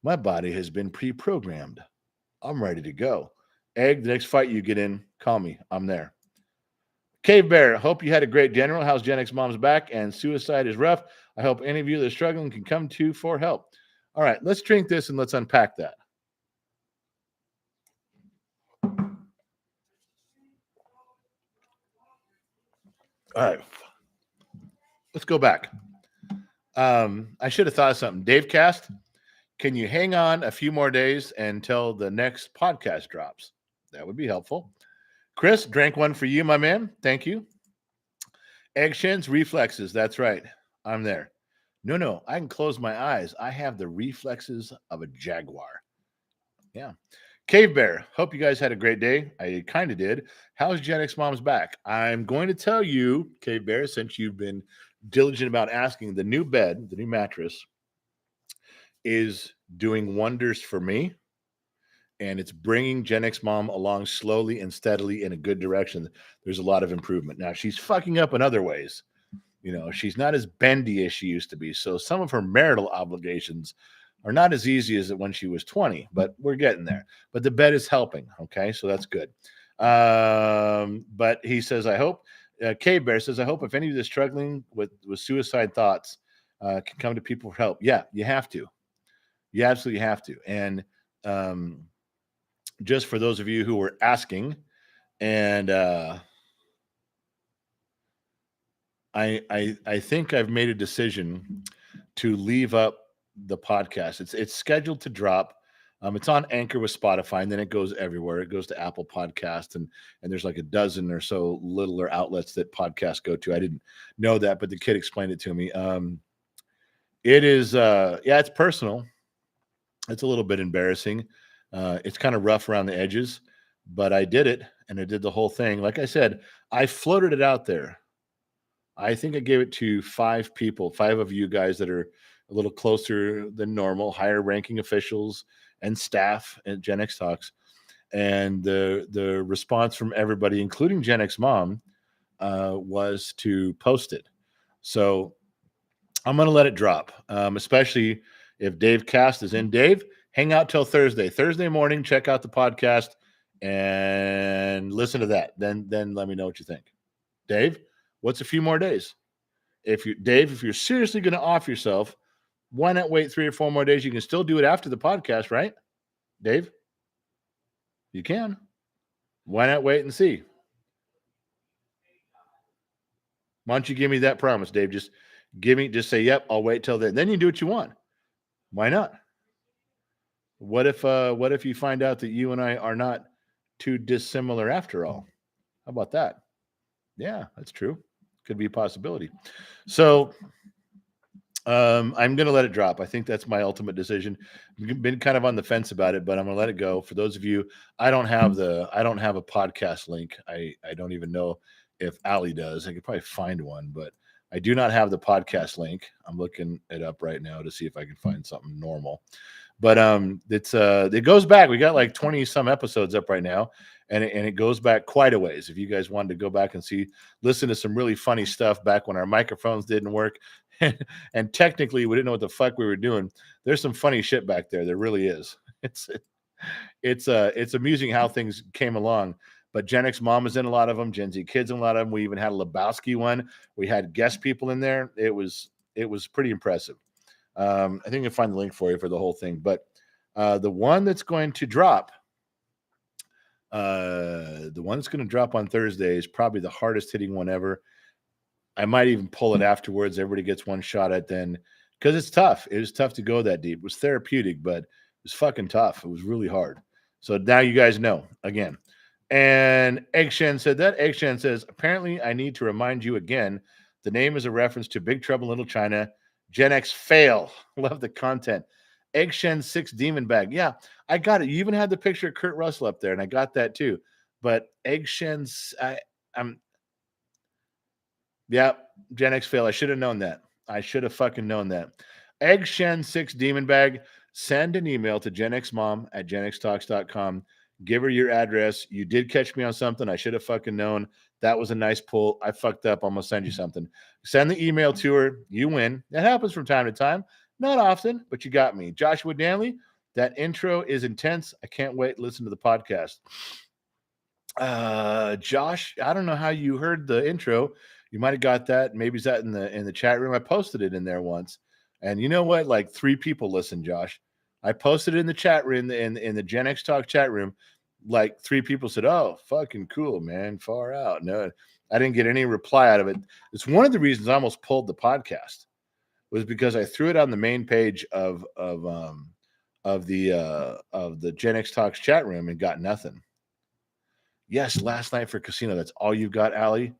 My body has been pre-programmed. I'm ready to go. Egg, the next fight you get in, call me. I'm there. Cave Bear, hope you had a great General. How's Gen X Mom's back? And suicide is rough. I hope any of you that are struggling can come to for help. All right, let's drink this and let's unpack that. All right, let's go back. I should have thought of something. Dave Cast, can you hang on a few more days until the next podcast drops? That would be helpful. Chris, drank one for you, my man. Thank you. Egg Shen's reflexes. That's right. I'm there. No, I can close my eyes. I have the reflexes of a jaguar. Yeah. Cave Bear, hope you guys had a great day. I kind of did. How's Gen X Mom's back? I'm going to tell you, Cave Bear, since you've been diligent about asking, the new bed, the new mattress, is doing wonders for me. And it's bringing Gen X Mom along slowly and steadily in a good direction. There's a lot of improvement. Now, she's fucking up in other ways. You know, she's not as bendy as she used to be. So some of her marital obligations are not as easy as when she was 20, but we're getting there. But the bed is helping. Okay, so that's good. But he says, I hope, Cave Bear says, I hope if any of you is struggling with suicide thoughts can come to people for help. Yeah, you have to. You absolutely have to. And just for those of you who were asking, and I think I've made a decision to leave up the podcast. It's scheduled to drop. It's on Anchor with Spotify, and then it goes everywhere. It goes to Apple Podcast, and there's like a dozen or so littler outlets that podcasts go to. I didn't know that, but the kid explained it to me. It is, it's personal. It's a little bit embarrassing. It's kind of rough around the edges, but I did it, and I did the whole thing. Like I said, I floated it out there. I think I gave it to 5 people, 5 of you guys that are a little closer than normal, higher ranking officials and staff at Gen X Talks. And the response from everybody, including Gen X Mom, was to post it. So I'm going to let it drop, especially if Dave Cast is in. Dave, hang out till Thursday. Thursday morning, check out the podcast and listen to that. Then let me know what you think. Dave, what's a few more days? If you're seriously going to off yourself, why not wait 3 or 4 more days? You can still do it after the podcast, right? Dave? You can. Why not wait and see? Why don't you give me that promise, Dave? Just say, yep, I'll wait till then. Then you do what you want. Why not? What if you find out that you and I are not too dissimilar after all? How about that? Yeah, that's true. Could be a possibility. So I'm going to let it drop. I think that's my ultimate decision. I've been kind of on the fence about it, but I'm going to let it go. For those of you, I don't have a podcast link. I don't even know if Ali does. I could probably find one, but I do not have the podcast link. I'm looking it up right now to see if I can find something normal. But it goes back. We got like 20 some episodes up right now, and it goes back quite a ways. If you guys wanted to go back and listen to some really funny stuff back when our microphones didn't work, and technically we didn't know what the fuck we were doing. There's some funny shit back there. There really is. It's amusing how things came along. But Gen X Mom is in a lot of them. Gen Z Kids in a lot of them. We even had a Lebowski one. We had guest people in there. It was pretty impressive. I think I'll find the link for you for the whole thing. But the one that's going to drop, on Thursday is probably the hardest hitting one ever. I might even pull it afterwards. Everybody gets one shot at then, because it's tough. It was tough to go that deep. It was therapeutic, but it was fucking tough. It was really hard. So now you guys know again. And Egg Shen said that. Egg Shen says, apparently I need to remind you again. The name is a reference to Big Trouble in Little China. Gen X fail. Love the content. Egg Shen 6 Demon Bag. Yeah, I got it. You even had the picture of Kurt Russell up there, and I got that too. But Egg Shen's, yeah, Gen X fail. I should have known that. I should have fucking known that. Egg Shen 6 Demon Bag. Send an email to genxmom@genxtalks.com. Give her your address. You did catch me on something. I should have fucking known. That was a nice pull. I fucked up. I'm going to send you something. Send the email to her. You win. That happens from time to time. Not often, but you got me. Joshua Danley, that intro is intense. I can't wait to listen to the podcast. Josh, I don't know how you heard the intro. You might have got that. Maybe it's that in the chat room. I posted it in there once. And you know what? Like 3 people listened, Josh. I posted it in the chat room, in the Gen X Talk chat room. Like 3 people said, "Oh, fucking cool, man. Far out." No, I didn't get any reply out of it. It's one of the reasons I almost pulled the podcast, was because I threw it on the main page of the Gen X Talks chat room and got nothing. Yes, last night for casino. That's all you got, Allie.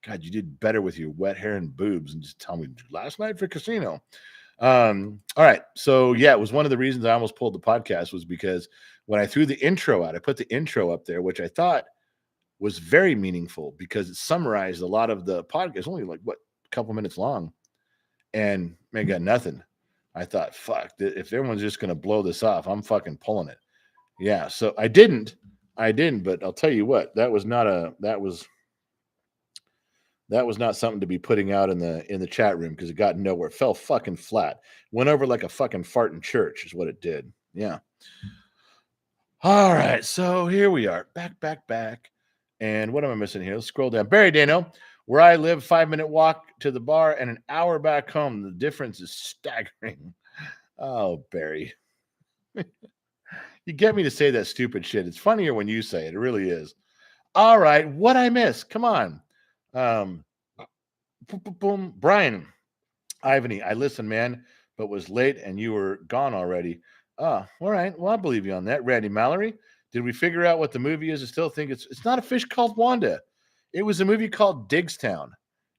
God, you did better with your wet hair and boobs and just tell me last night for casino. All right. So yeah, it was one of the reasons I almost pulled the podcast, was because when I threw the intro out, I put the intro up there, which I thought was very meaningful because it summarized a lot of the podcast, only like a couple minutes long, and man, got nothing. I thought, fuck, if everyone's just going to blow this off, I'm fucking pulling it. Yeah. So I didn't, but I'll tell you what, that was not something to be putting out in the chat room, because it got nowhere. It fell fucking flat. Went over like a fucking fart in church is what it did. Yeah. All right. So here we are. Back. And what am I missing here? Let's scroll down. Barry Dano, where I live, 5-minute walk to the bar and an hour back home. The difference is staggering. Oh, Barry. You get me to say that stupid shit. It's funnier when you say it. It really is. All right. What I miss? Come on. Boom. Brian, Ivany, I listened, man, but was late and you were gone already. All right. Well, I believe you on that. Randy Mallory, did we figure out what the movie is? I still think it's not A Fish Called Wanda. It was a movie called Digstown,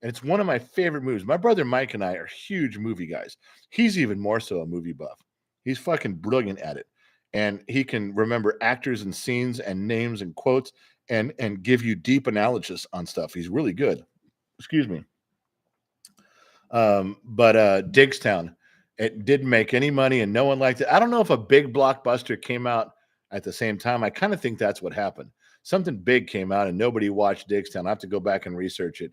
and it's one of my favorite movies. My brother Mike and I are huge movie guys. He's even more so a movie buff. He's fucking brilliant at it, and he can remember actors and scenes and names and quotes and give you deep analysis on stuff. He's really good. Excuse me. But Digstown, it didn't make any money and no one liked it. I don't know if a big blockbuster came out at the same time. I kind of think that's what happened. Something big came out and nobody watched Digstown. I have to go back and research it.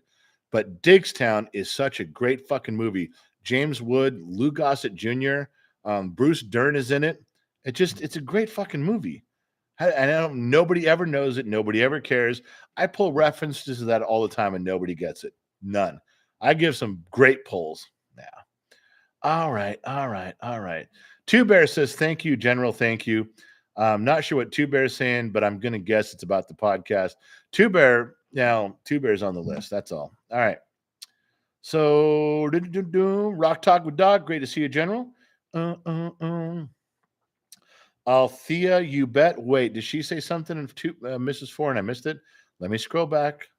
But Digstown is such a great fucking movie. James Wood, Lou Gossett Jr., Bruce Dern is in it. It's a great fucking movie. And nobody ever knows it. Nobody ever cares. I pull references to that all the time and nobody gets it. None. I give some great polls. Yeah. All right. Two Bear says, thank you, General. Thank you. I'm not sure what Two Bear's saying, but I'm going to guess it's about the podcast. Two Bear's on the list. That's all. All right. So, Rock Talk with Dog. Great to see you, General. Althea, you bet. Wait, did she say something in Mrs. Four and I missed it? Let me scroll back.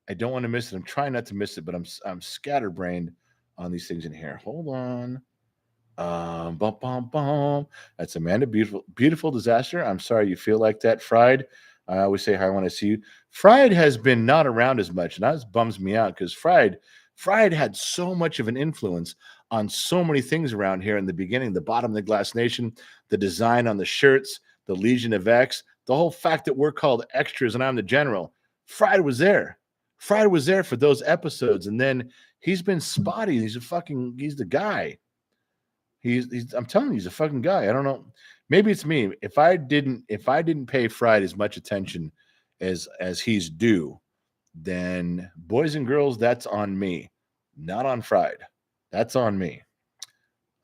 I don't want to miss it. I'm trying not to miss it, but I'm scatterbrained on these things in here. Hold on. Bum, bum, bum. That's Amanda. Beautiful disaster. I'm sorry you feel like that. Fried. I always say hi when I see you. Fried has been not around as much, and that bums me out because Fried had so much of an influence on so many things around here in the beginning. The bottom of the Glass Nation, the design on the shirts, the Legion of X, the whole fact that we're called extras and I'm the general. Fried was there. Fried was there for those episodes, and then he's been spotty. He's the guy. He's I'm telling you, he's a fucking guy. I don't know. Maybe it's me. If I didn't pay Fried as much attention as he's due, then boys and girls, that's on me. Not on Fried. That's on me.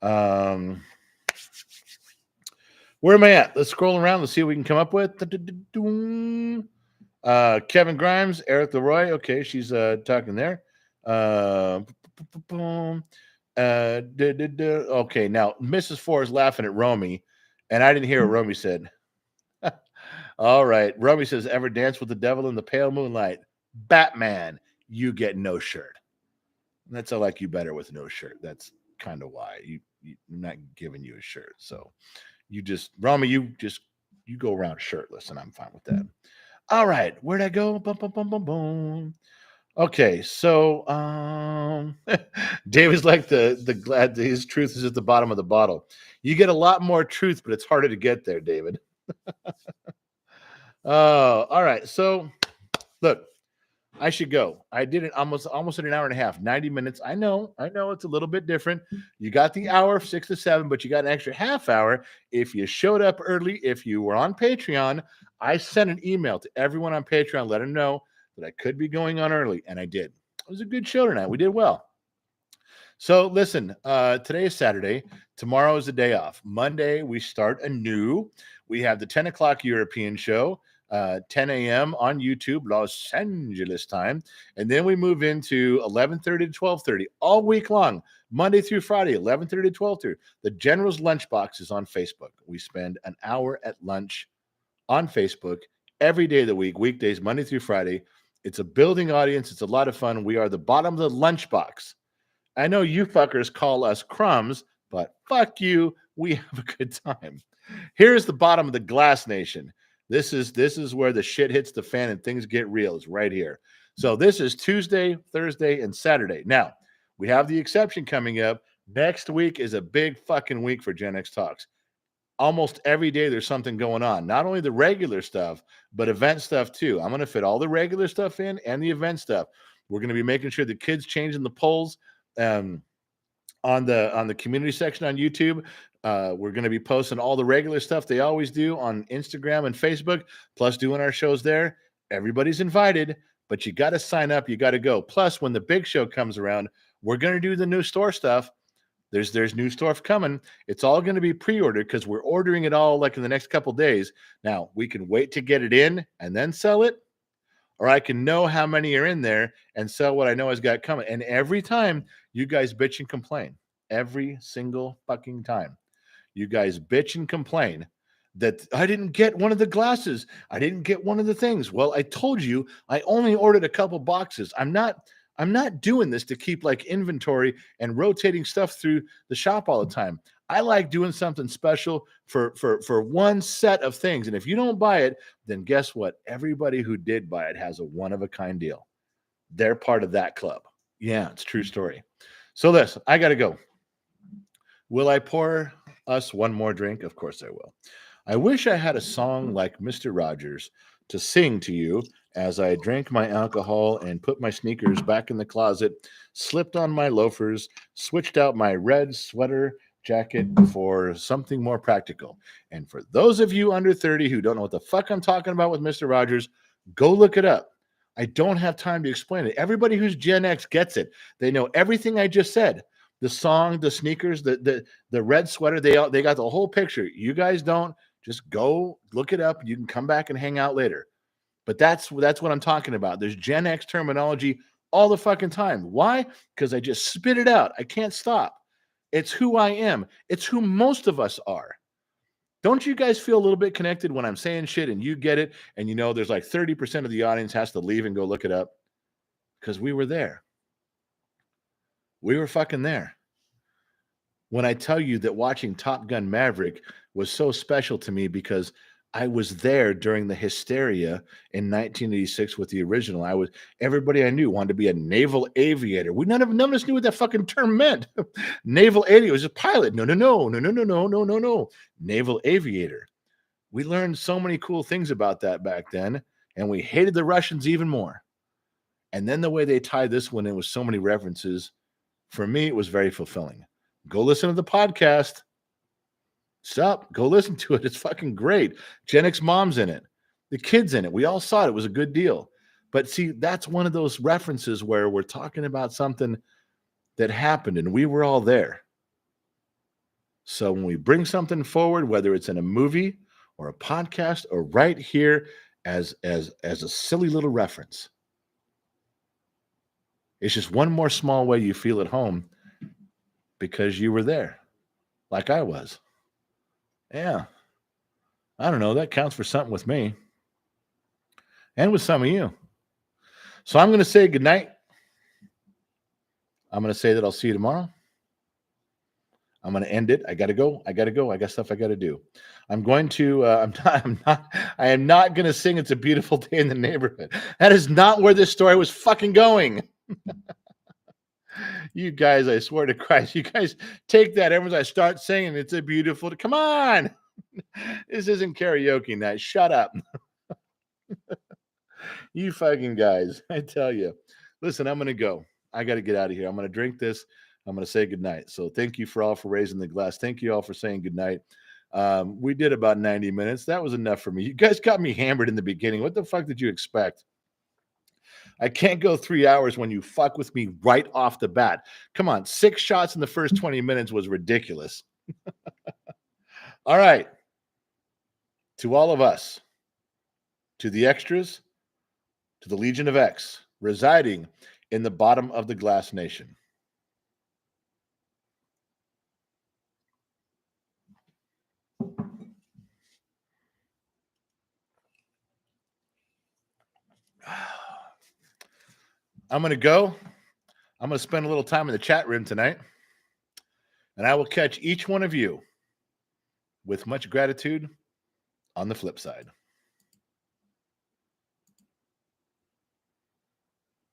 Um where am I at? Let's scroll around. Let's see what we can come up with. Kevin Grimes, Eric Leroy. Okay, she's talking there. Uh, okay, now Mrs. Four is laughing at Romy, and I didn't hear what Romy said. All right, Romy says, "Ever dance with the devil in the pale moonlight?" Batman, you get no shirt. That's I like you better with no shirt. That's kind of why I'm not giving you a shirt. So you just Romy, you go around shirtless, and I'm fine with that. All right, where'd I go? Boom, boom, boom, boom, boom. Okay, so David's like the glad his truth is at the bottom of the bottle. You get a lot more truth, but it's harder to get there, David. Oh, all right. So look, I should go. I did it almost an hour and a half, 90 minutes. I know it's a little bit different. You got the hour 6 to 7, but you got an extra half hour if you showed up early. If you were on Patreon, I sent an email to everyone on Patreon, let them know that I could be going on early, and I did. It was a good show tonight. We did well. So listen, today is Saturday. Tomorrow is the day off. Monday, we start anew. We have the 10 o'clock European show, 10 a.m. on YouTube, Los Angeles time. And then we move into 11:30 to 12:30 all week long, Monday through Friday, 11:30 to 12:30. The General's Lunchbox is on Facebook. We spend an hour at lunch on Facebook every day of the week, weekdays, Monday through Friday. It's a building audience. It's a lot of fun. We are the bottom of the lunchbox. I know you fuckers call us crumbs, but fuck you. We have a good time. Here's the bottom of the Glass Nation. This is where the shit hits the fan and things get real. It's right here. So this is Tuesday, Thursday, and Saturday. Now, we have the exception coming up. Next week is a big fucking week for Gen X Talks. Almost every day there's something going on. Not only the regular stuff, but event stuff too. I'm going to fit all the regular stuff in and the event stuff. We're going to be making sure the kids changing the polls on the community section on YouTube. We're going to be posting all the regular stuff they always do on Instagram and Facebook, plus doing our shows there. Everybody's invited, but you got to sign up. You got to go. Plus, when the big show comes around, we're going to do the new store stuff. There's new stuff coming. It's all going to be pre-ordered because we're ordering it all like in the next couple days. Now, we can wait to get it in and then sell it, or I can know how many are in there and sell what I know has got coming. And every time you guys bitch and complain, every single fucking time, you guys bitch and complain that I didn't get one of the glasses. I didn't get one of the things. Well, I told you I only ordered a couple boxes. I'm not doing this to keep like inventory and rotating stuff through the shop all the time. I like doing something special for one set of things. And if you don't buy it, then guess what? Everybody who did buy it has a one-of-a-kind deal. They're part of that club. Yeah, it's a true story. So listen, I got to go. Will I pour us one more drink? Of course I will. I wish I had a song like Mr. Rogers to sing to you as I drank my alcohol and put my sneakers back in the closet, slipped on my loafers, switched out my red sweater jacket for something more practical. And for those of you under 30 who don't know what the fuck I'm talking about with Mr. Rogers, go look it up. I don't have time to explain it. Everybody who's Gen X gets it. They know everything I just said. The song, the sneakers, the red sweater, they got the whole picture. You guys don't. Just go look it up. You can come back and hang out later. But that's what I'm talking about. There's Gen X terminology all the fucking time. Why? Because I just spit it out. I can't stop. It's who I am. It's who most of us are. Don't you guys feel a little bit connected when I'm saying shit and you get it and you know there's like 30% of the audience has to leave and go look it up? Because we were there. We were fucking there. When I tell you that watching Top Gun Maverick was so special to me because I was there during the hysteria in 1986 with the original. Everybody I knew wanted to be a naval aviator. None of us knew what that fucking term meant. Naval aviator was a pilot. No. Naval aviator. We learned so many cool things about that back then, and we hated the Russians even more. And then the way they tied this one in with so many references, for me, it was very fulfilling. Go listen to the podcast. Stop. Go listen to it. It's fucking great. Gen X mom's in it. The kids in it. We all saw it. It was a good deal. But see, that's one of those references where we're talking about something that happened and we were all there. So when we bring something forward, whether it's in a movie or a podcast or right here as a silly little reference, it's just one more small way you feel at home because you were there like I was. Yeah. I don't know. That counts for something with me and with some of you. So I'm going to say goodnight. I'm going to say that I'll see you tomorrow. I'm going to end it. I got to go. I got stuff I got to do. I'm going to, I am not going to sing It's a Beautiful Day in the Neighborhood. That is not where this story was fucking going. You guys, I swear to Christ, you guys take that. Everyone's I start singing It's a Beautiful Day. Come on. This isn't karaoke night. Shut up. You fucking guys. I tell you. Listen, I'm going to go. I got to get out of here. I'm going to drink this. I'm going to say goodnight. So thank you for all for raising the glass. Thank you all for saying goodnight. We did about 90 minutes. That was enough for me. You guys got me hammered in the beginning. What the fuck did you expect? I can't go 3 hours when you fuck with me right off the bat. Come on. 6 shots in the first 20 minutes was ridiculous. All right. To all of us, to the extras, to the Legion of X, residing in the bottom of the glass nation. I'm going to go. I'm going to spend a little time in the chat room tonight. And I will catch each one of you with much gratitude on the flip side.